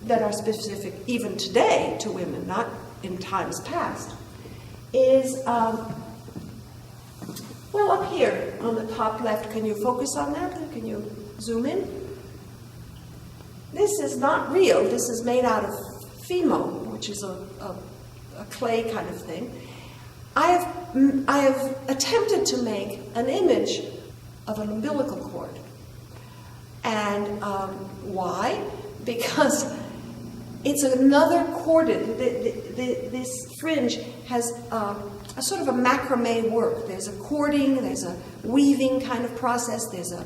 that are specific even today to women, not in times past, is, well, up here on the top left, can you focus on that? Can you zoom in? This is not real. This is made out of phimo, which is a clay kind of thing. I have attempted to make an image of an umbilical cord. And why? Because it's another corded. This fringe has a sort of a macrame work. There's a cording, there's a weaving kind of process, there's a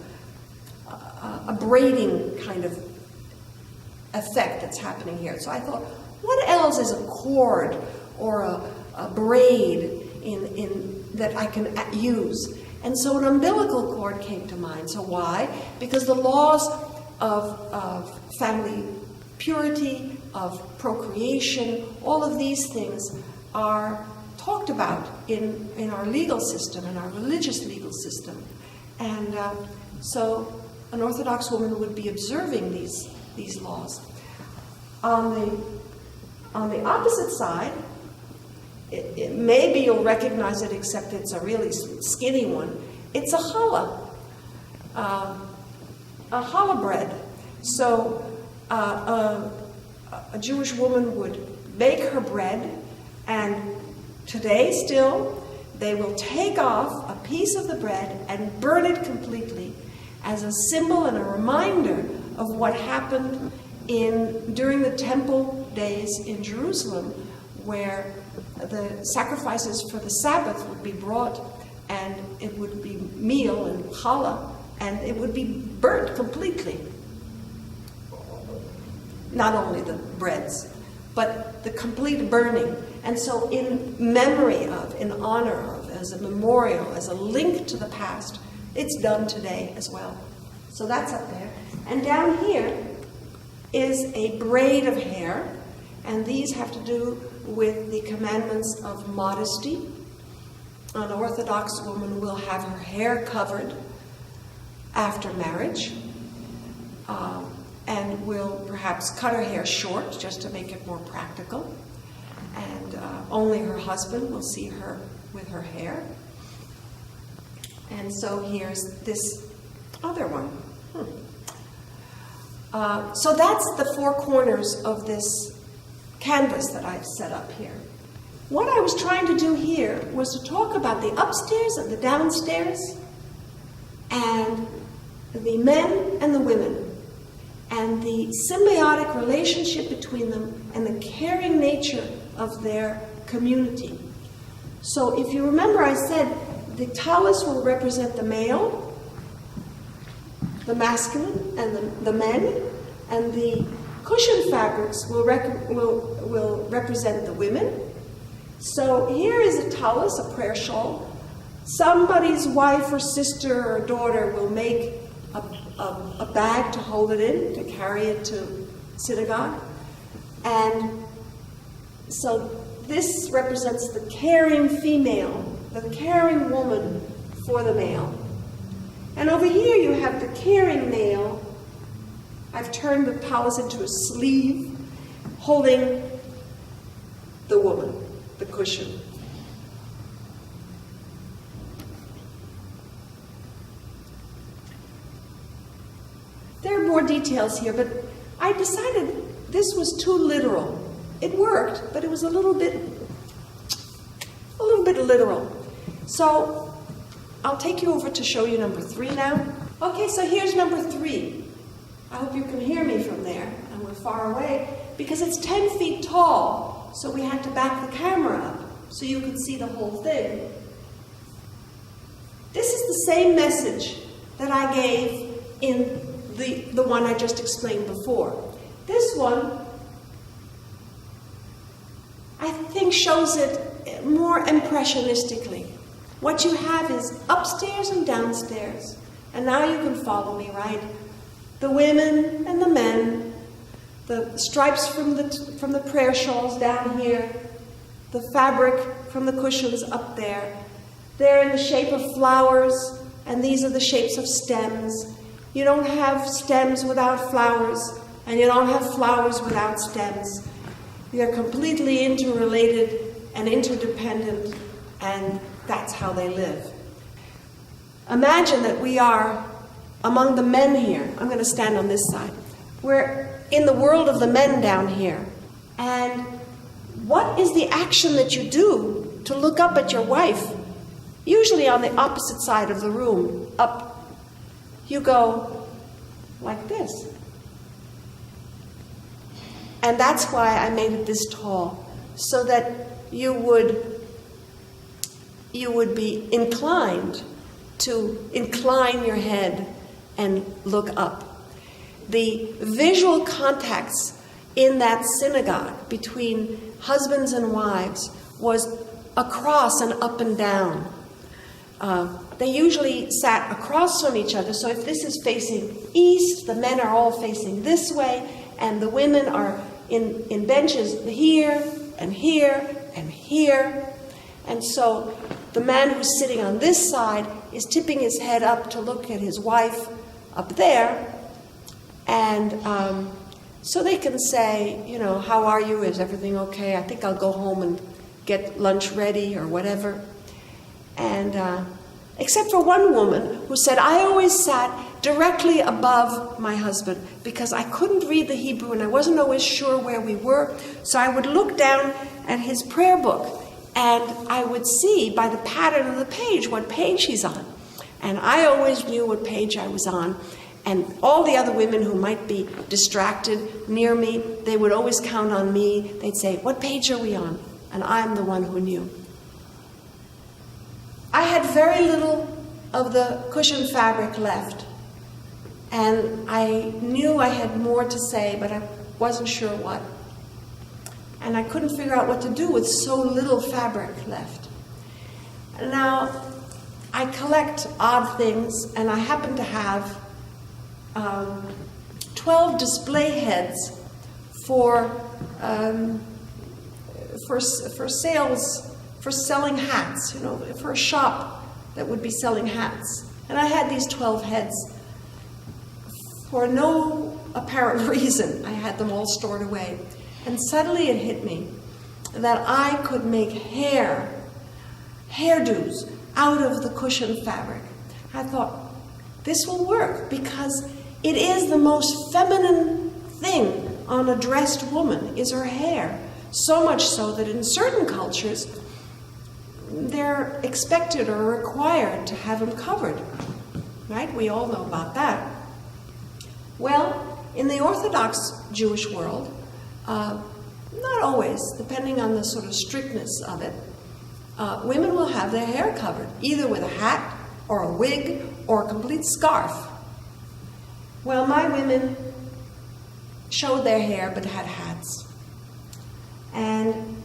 braiding kind of effect that's happening here. So I thought, what else is a cord or a braid in that I can use? And so an umbilical cord came to mind. So why? Because the laws of family purity, of procreation, all of these things are talked about in our legal system, in our religious legal system. And so an Orthodox woman would be observing these laws. On the opposite side, maybe you'll recognize it, except it's a really skinny one. It's a challah bread. So a Jewish woman would bake her bread, and today still, they will take off a piece of the bread and burn it completely as a symbol and a reminder of what happened during the temple days in Jerusalem, where the sacrifices for the Sabbath would be brought, and it would be meal and challah, and it would be burnt completely. Not only the breads, but the complete burning. And so in memory of, in honor of, as a memorial, as a link to the past, it's done today as well. So that's up there. And down here is a braid of hair, and these have to do with the commandments of modesty. An Orthodox woman will have her hair covered after marriage, and will perhaps cut her hair short just to make it more practical. And only her husband will see her with her hair. And so here's this other one. So that's the four corners of this canvas that I've set up here. What I was trying to do here was to talk about the upstairs and the downstairs, and the men and the women, and the symbiotic relationship between them, and the caring nature of their community. So if you remember, I said the tallis will represent the male, the masculine, and the men, and the cushion fabrics will represent the women. So here is a tallis, a prayer shawl. Somebody's wife or sister or daughter will make a bag to hold it in, to carry it to synagogue. And so this represents the caring female, the caring woman for the male. And over here you have the caring male. I've turned the tallis into a sleeve, holding the woman, the cushion. There are more details here, but I decided this was too literal. It worked, but it was a little bit literal. So I'll take you over to show you number 3 now. Okay, so here's number 3. I hope you can hear me from there, and we're far away, because it's 10 feet tall, so we had to back the camera up so you could see the whole thing. This is the same message that I gave in the one I just explained before. This one, I think, shows it more impressionistically. What you have is upstairs and downstairs. And now you can follow me, right? The women and the men, the stripes from the prayer shawls down here, the fabric from the cushions up there. They're in the shape of flowers, and these are the shapes of stems. You don't have stems without flowers, and you don't have flowers without stems. They're completely interrelated and interdependent, and that's how they live. Imagine that we are among the men here. I'm going to stand on this side. We're in the world of the men down here. And what is the action that you do to look up at your wife? Usually on the opposite side of the room, up. You go like this. And that's why I made it this tall, so that you would be inclined to incline your head and look up. The visual contacts in that synagogue between husbands and wives was across and up and down. They usually sat across from each other, so if this is facing east, the men are all facing this way, and the women are in benches here and here and here. And so the man who's sitting on this side is tipping his head up to look at his wife up there. And so they can say, how are you? Is everything okay? I think I'll go home and get lunch ready or whatever. And except for one woman who said, I always sat directly above my husband because I couldn't read the Hebrew and I wasn't always sure where we were. So I would look down at his prayer book and I would see by the pattern of the page what page he's on. And I always knew what page I was on. And all the other women who might be distracted near me, they would always count on me. They'd say, what page are we on? And I'm the one who knew. I had very little of the cushion fabric left. And I knew I had more to say, but I wasn't sure what. And I couldn't figure out what to do with so little fabric left. Now, I collect odd things, and I happen to have 12 display heads for sales, for selling hats, for a shop that would be selling hats. And I had these 12 heads for no apparent reason. I had them all stored away. And suddenly it hit me that I could make hairdos out of the cushion fabric. I thought, this will work because it is the most feminine thing on a dressed woman is her hair. So much so that in certain cultures, they're expected or required to have them covered. Right? We all know about that. Well, in the Orthodox Jewish world, not always, depending on the sort of strictness of it, women will have their hair covered, either with a hat or a wig or a complete scarf. Well, my women showed their hair but had hats. And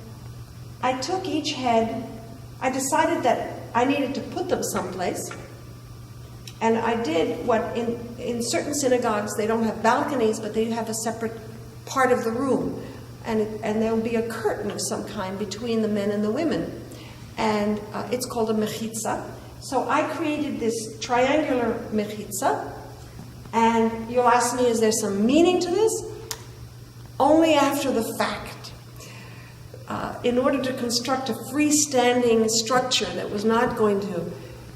I took each head, I decided that I needed to put them someplace. And I did what in certain synagogues, they don't have balconies, but they have a separate part of the room. And there will be a curtain of some kind between the men and the women. And it's called a mechitza. So I created this triangular mechitza. And you'll ask me, is there some meaning to this? Only after the fact. In order to construct a freestanding structure that was not going to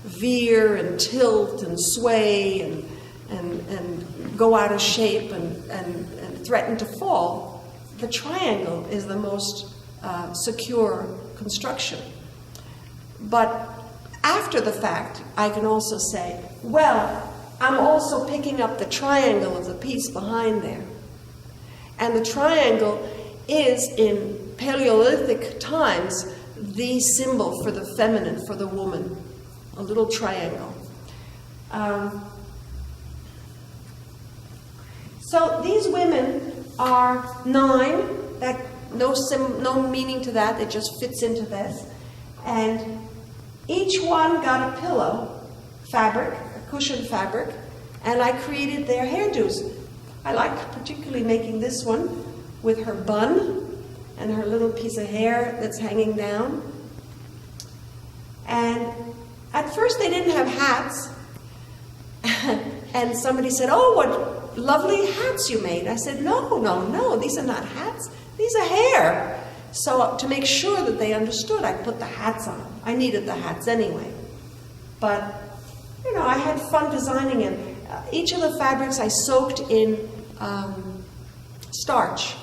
veer and tilt and sway and go out of shape and threaten to fall, the triangle is the most secure construction. But after the fact, I can also say, well, I'm also picking up the triangle of the piece behind there. And the triangle is, in Paleolithic times, the symbol for the feminine, for the woman. A little triangle. So these women are 9. That no meaning to that. It just fits into this. And each one got a pillow fabric, a cushion fabric, and I created their hairdos. I like particularly making this one with her bun and her little piece of hair that's hanging down. And at first they didn't have hats. And somebody said, "Oh, what lovely hats you made." I said, no, these are not hats. These are hair. So to make sure that they understood, I put the hats on. I needed the hats anyway. But, I had fun designing it. Each of the fabrics I soaked in starch.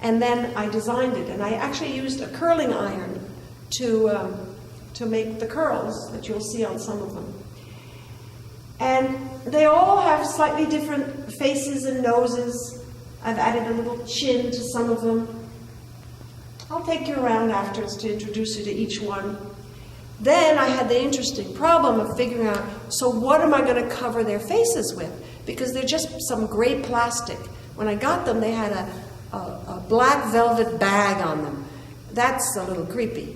And then I designed it. And I actually used a curling iron to make the curls that you'll see on some of them. And they all have slightly different faces and noses. I've added a little chin to some of them. I'll take you around afterwards to introduce you to each one. Then I had the interesting problem of figuring out, so what am I going to cover their faces with? Because they're just some gray plastic. When I got them, they had a black velvet bag on them. That's a little creepy.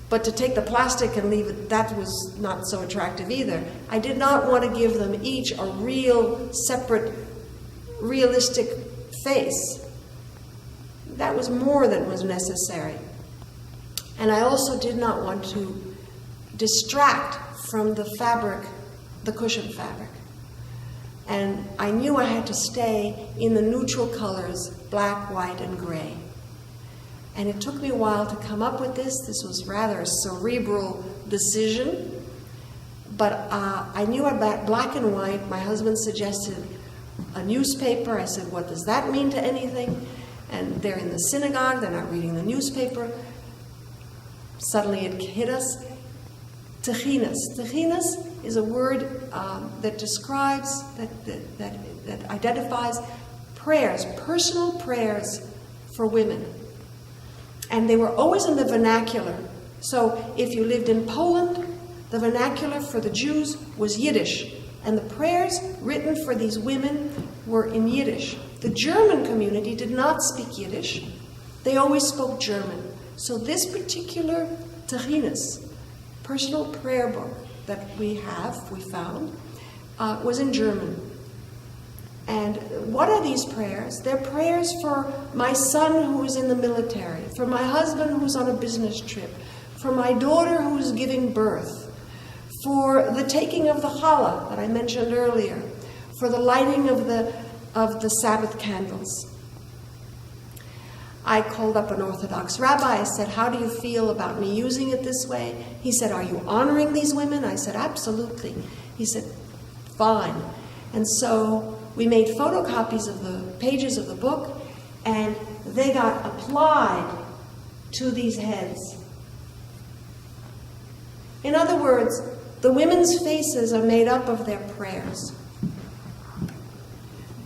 But to take the plastic and leave it, that was not so attractive either. I did not want to give them each a real, separate, realistic face. That was more than was necessary. And I also did not want to distract from the fabric, the cushion fabric. And I knew I had to stay in the neutral colors, black, white, and gray. And it took me a while to come up with this. This was rather a cerebral decision. But I knew about black and white. My husband suggested a newspaper. I said, what does that mean to anything? And they're in the synagogue. They're not reading the newspaper. Suddenly it hit us. Techinas. Techinas is a word that describes, that identifies prayers, personal prayers for women. And they were always in the vernacular. So if you lived in Poland, the vernacular for the Jews was Yiddish. And the prayers written for these women were in Yiddish. The German community did not speak Yiddish. They always spoke German. So this particular Techinas, personal prayer book that we found, was in German. And what are these prayers? They're prayers for my son who's in the military, for my husband who's on a business trip, for my daughter who's giving birth, for the taking of the challah that I mentioned earlier, for the lighting of the Sabbath candles. I called up an Orthodox rabbi. I said, how do you feel about me using it this way? He said, are you honoring these women? I said, absolutely. He said, fine. And so we made photocopies of the pages of the book, and they got applied to these heads. In other words, the women's faces are made up of their prayers.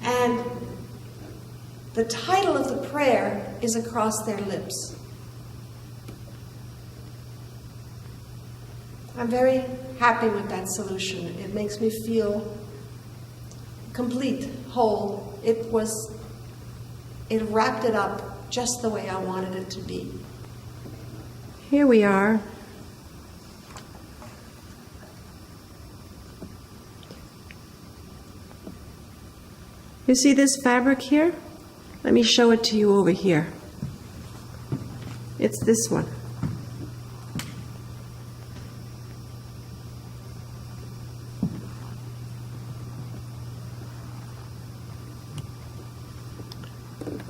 And the title of the prayer is across their lips. I'm very happy with that solution. It makes me feel complete, whole. It wrapped it up just the way I wanted it to be. Here we are. You see this fabric here? Let me show it to you over here. It's this one.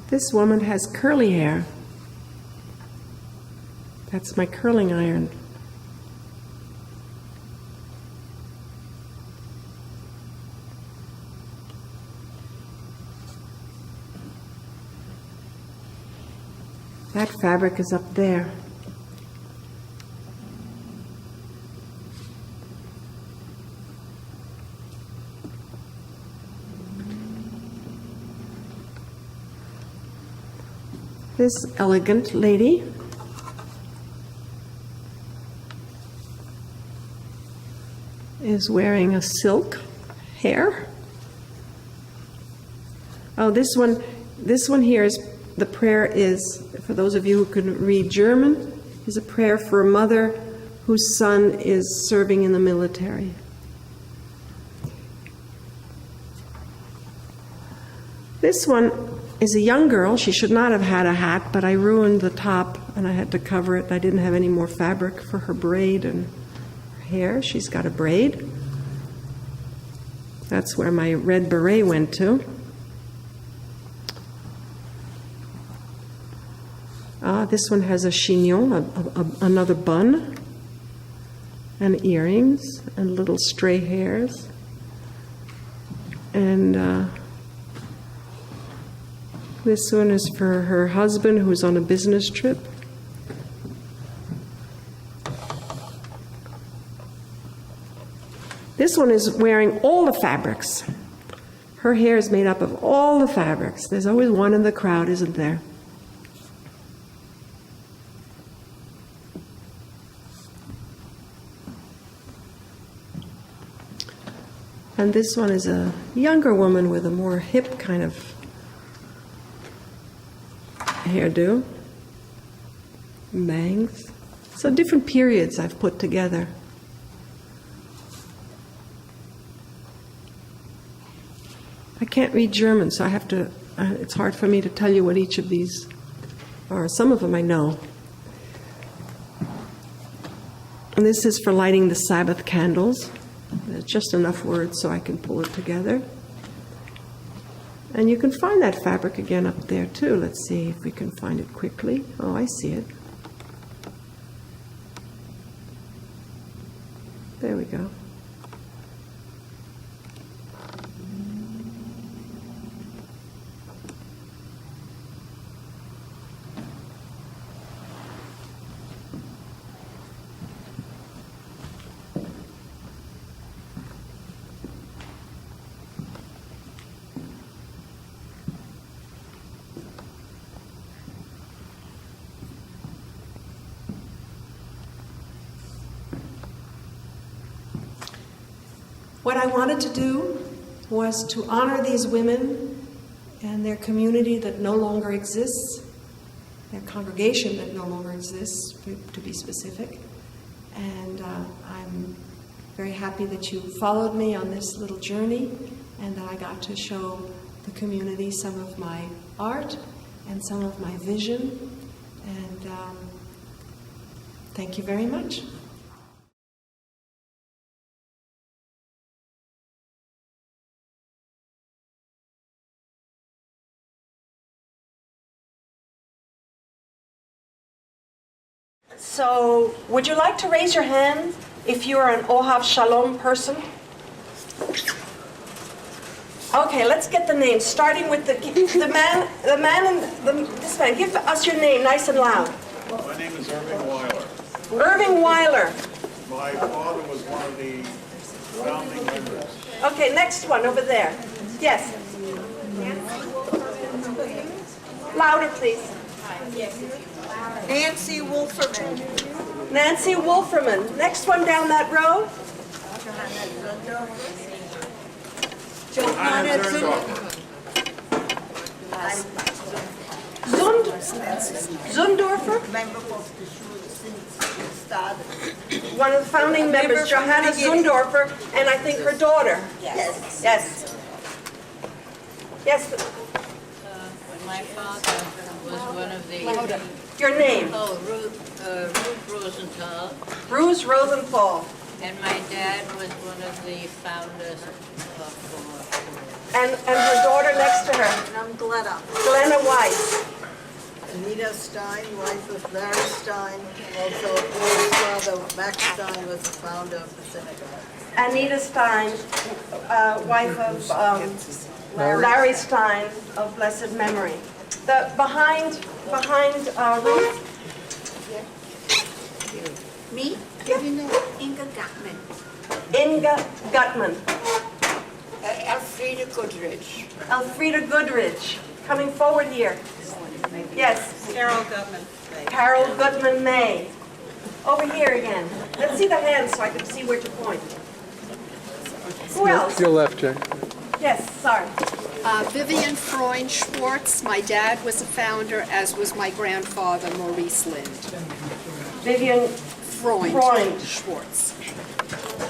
This woman has curly hair. That's my curling iron. That fabric is up there. This elegant lady is wearing a silk hair Oh, this one here is, the prayer is, for those of you who can read German, is a prayer for a mother whose son is serving in the military. This one is a young girl. She should not have had a hat, but I ruined the top and I had to cover it. I didn't have any more fabric for her braid and her hair. She's got a braid. That's where my red beret went to. This one has a chignon, another bun, and earrings, and little stray hairs. And this one is for her husband who's on a business trip. This one is wearing all the fabrics. Her hair is made up of all the fabrics. There's always one in the crowd, isn't there? And this one is a younger woman with a more hip kind of hairdo, bangs. So different periods I've put together. I can't read German, so I have to, it's hard for me to tell you what each of these are. Some of them I know. And this is for lighting the Sabbath candles. There's just enough words so I can pull it together. And you can find that fabric again up there too. Let's see if we can find it quickly. Oh, I see it. There we go. What I wanted to do was to honor these women and their community that no longer exists, their congregation that no longer exists, to be specific. And I'm very happy that you followed me on this little journey and that I got to show the community some of my art and some of my vision. And thank you very much. So, would you like to raise your hand if you are an Ohav Sholaum person? Okay, let's get the names. Starting with this man. Give us your name, nice and loud. My name is Irving Weiler. Irving Weiler. My father was one of the founding members. Okay, next one over there. Yes. Louder, please. Nancy Wolferman. Nancy Wolferman. Next one down that row. Johanna Zundorfer. Member of the Schule since started. One of the founding members, Johanna Zundorfer, and I think her daughter. Yes. Yes. Yes. My father was one of the... Your name? Oh, Ruth Rosenthal. Bruce Rosenthal. And my dad was one of the founders of... And her daughter next to her, And I'm Glenna. Glenna Weiss. Anita Stein, wife of Larry Stein. Also, his father, Max Stein, was the founder of the synagogue. Anita Stein, wife of Larry Stein of blessed memory. The behind Ruth. Me? Inga Gutman. Inga Gutman. Elfriede Goodrich. Elfrieda Goodrich. Coming forward here. Yes. Carol Gutman. Carol Gutman May. Over here again. Let's see the hands so I can see where to point. Who else? Your left, Jay. Yes, sorry. Vivian Freund Schwartz, my dad was a founder, as was my grandfather, Maurice Lind. Vivian Freund Freund. Schwartz.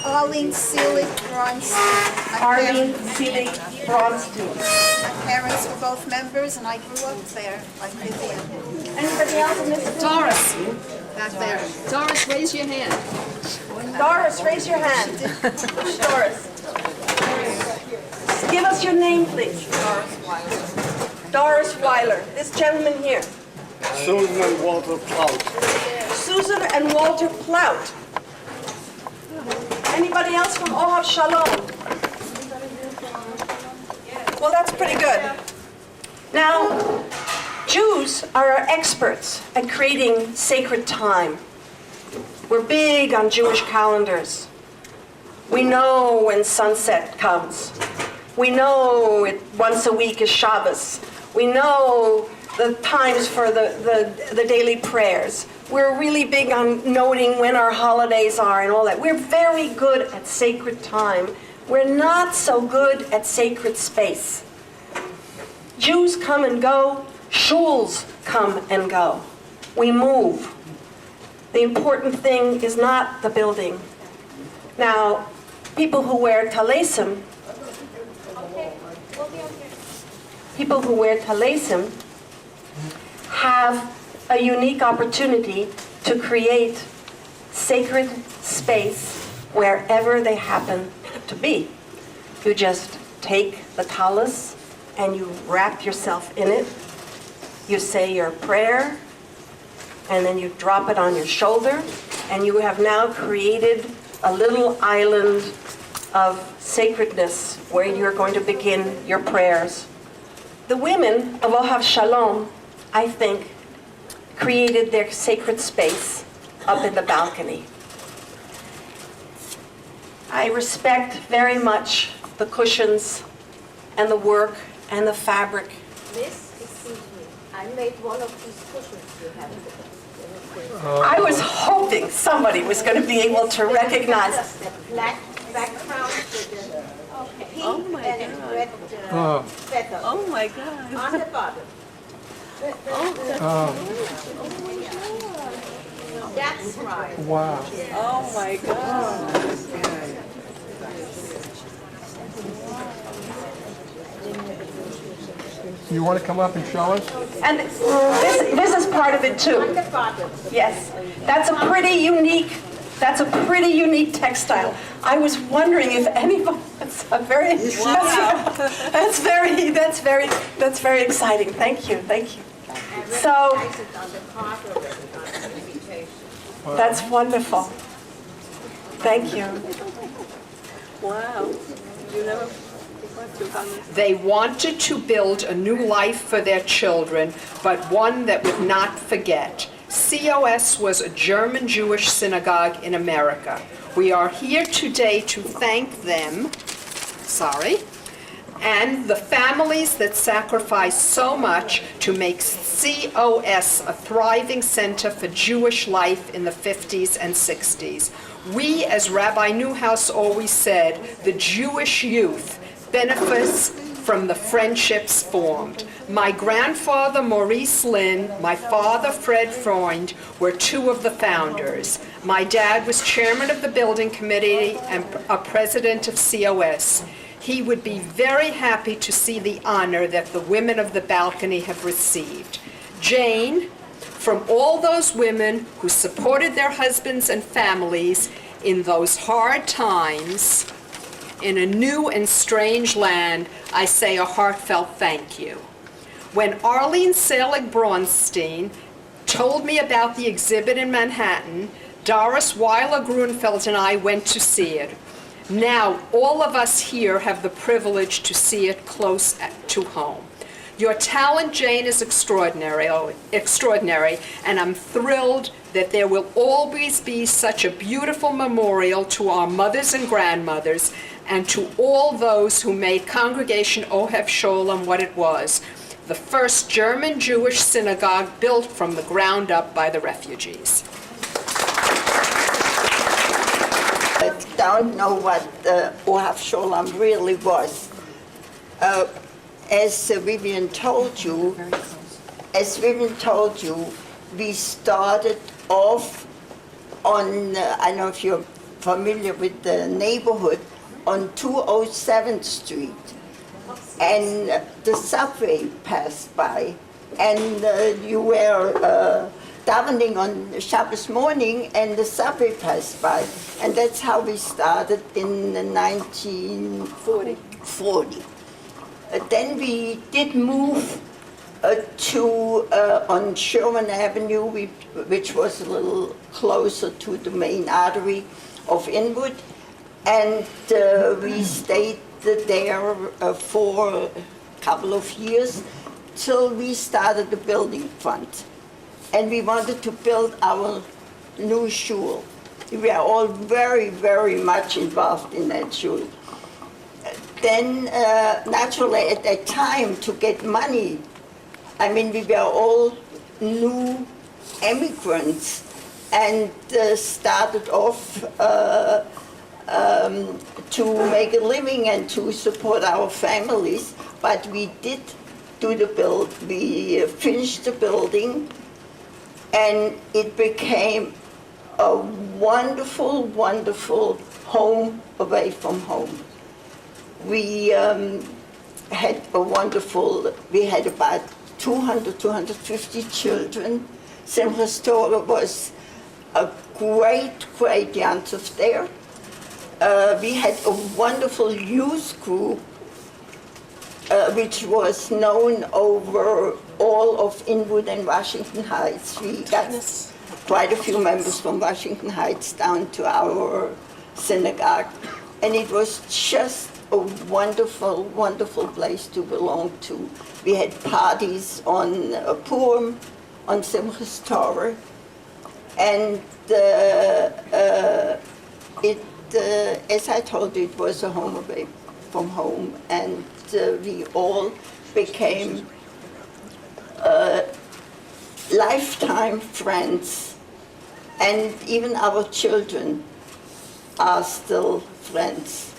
Arlene Seelig Bronstein. Arlene Seelig Bronstein. My parents were both members, and I grew up there, like Vivian. Anybody else in this? Doris, back there. Doris, raise your hand. Doris, raise your hand. Doris. Give us your name, please. Doris Weiler. This gentleman here. Susan and Walter Clout. Susan and Walter Plout. Anybody else from Ohav Sholaum? Well, that's pretty good. Now, Jews are our experts at creating sacred time. We're big on Jewish calendars. We know when sunset comes. We know it once a week is Shabbos. We know the times for the daily prayers. We're really big on noting when our holidays are and all that. We're very good at sacred time. We're not so good at sacred space. Jews come and go. Shuls come and go. We move. The important thing is not the building. Now, people who wear talesim, have a unique opportunity to create sacred space wherever they happen to be. You just take the talis and you wrap yourself in it. You say your prayer, and then you drop it on your shoulder, and you have now created a little island of sacredness where you're going to begin your prayers. The women of Ohav Sholaum, I think, created their sacred space up in the balcony. I respect very much the cushions and the work and the fabric. Miss, excuse me, I made one of these cushions you have today. I was hoping somebody was going to be able to recognize. Just the black background with the pink and red feather Oh my God. on the bottom. That's right. Wow. Oh my God. You want to come up and show us? And this is part of it On too. the bottom. Yes, that's a pretty unique textile. I was wondering if anybody. That's a very. That's very exciting. Thank you. So Place it on the part of it, on the invitation. that's wonderful. Thank you. Wow. You never. They wanted to build a new life for their children, but one that would not forget. COS was a German Jewish synagogue in America. We are here today to thank them, and the families that sacrificed so much to make COS a thriving center for Jewish life in the 50s and 60s. We, as Rabbi Newhouse always said, the Jewish youth benefits from the friendships formed. My grandfather, Maurice Lind, my father, Fred Freund, were two of the founders. My dad was chairman of the building committee and a president of COS. He would be very happy to see the honor that the women of the balcony have received. Jane, from all those women who supported their husbands and families in those hard times, in a new and strange land, I say a heartfelt thank you. When Arlene Seelig Bronstein told me about the exhibit in Manhattan, Doris Weiler Grunfeld and I went to see it. Now, all of us here have the privilege to see it close to home. Your talent, Jane, is extraordinary, and I'm thrilled that there will always be such a beautiful memorial to our mothers and grandmothers and to all those who made Congregation Ohav Sholaum what it was, the first German Jewish synagogue built from the ground up by the refugees. Don't know what Ohav Sholaum really was. as Vivian told you, we started off on, I don't know if you're familiar with the neighborhood, on 207th Street. And the subway passed by, and you were davening on Shabbos morning, and the subway passed by. And that's how we started in 1940. Then we did move on Sherman Avenue, which was a little closer to the main artery of Inwood, and we stayed there for a couple of years till we started the building fund. And we wanted to build our new shul. We were all very, very much involved in that shul. Then, naturally, at that time, to get money, I mean, we were all new immigrants and started off to make a living and to support our families. But we did do we finished the building, and it became a wonderful, wonderful home away from home. We had about 200, 250 children. Simchas Torah was a great, great yantuf there. We had a wonderful youth group, which was known over all of Inwood and Washington Heights. We got quite a few members from Washington Heights down to our synagogue, and it was just a wonderful, wonderful place to belong to. We had parties on Purim, on Simchas Torah, and as I told you, it was a home away from home, and we all became lifetime friends, and even our children are still friends.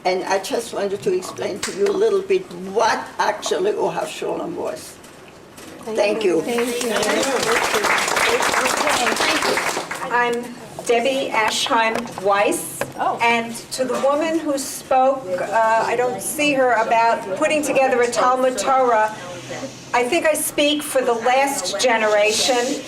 And I just wanted to explain to you a little bit what actually Ohav Sholaum was. Thank you. I'm Debbie Ashheim Weiss, and to the woman who spoke, I don't see her, about putting together a Talmud Torah, I think I speak for the last generation,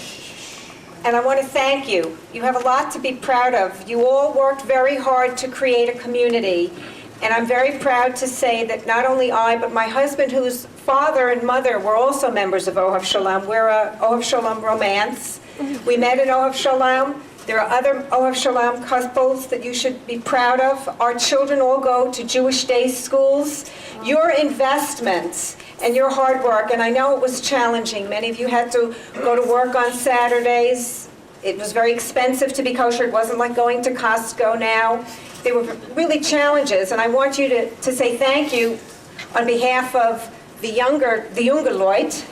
and I want to thank you. You have a lot to be proud of. You all worked very hard to create a community, and I'm very proud to say that not only I, but my husband, whose father and mother were also members of Ohav Sholaum. We're a Ohav Sholaum romance. We met in Ohav Sholaum. There are other Ohav Sholaum couples that you should be proud of. Our children all go to Jewish day schools. Your investments and your hard work, and I know it was challenging. Many of you had to go to work on Saturdays. It was very expensive to be kosher. It wasn't like going to Costco now. There were really challenges, and I want you to say thank you on behalf of the younger Leute,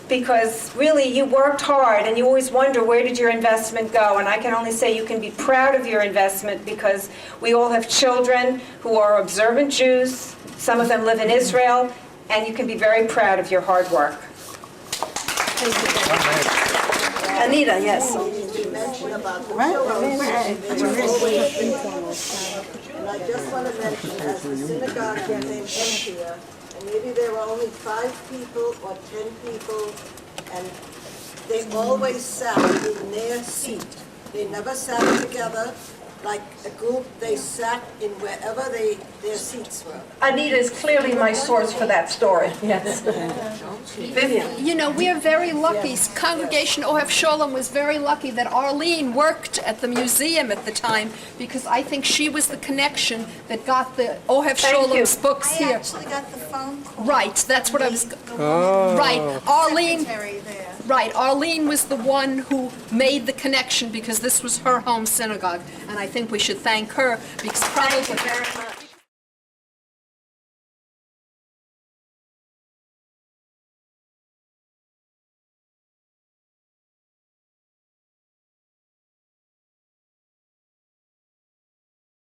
because really you worked hard and you always wonder, where did your investment go? And I can only say you can be proud of your investment, because we all have children who are observant Jews. Some of them live in Israel, and you can be very proud of your hard work. Anita, yes. You mentioned about the children. And I just want to mention, as the synagogue became emptier, and maybe there were only 5 people or 10 people, and they always sat in their seat. They never sat together like a group. They sat in wherever their seats were. Anita is clearly my source for that story. Yes. Vivian. You know, we are very lucky. Congregation Ohav Sholaum was very lucky that Arlene worked at the museum at the time, because I think she was the connection that got the Ohav Sholaum's books I here. actually got the phone call. Right, that's what I was... Right, Arlene... Right, Arlene was the one who made the connection, because this was her home synagogue, and I think we should thank her, because probably... Thank you very much.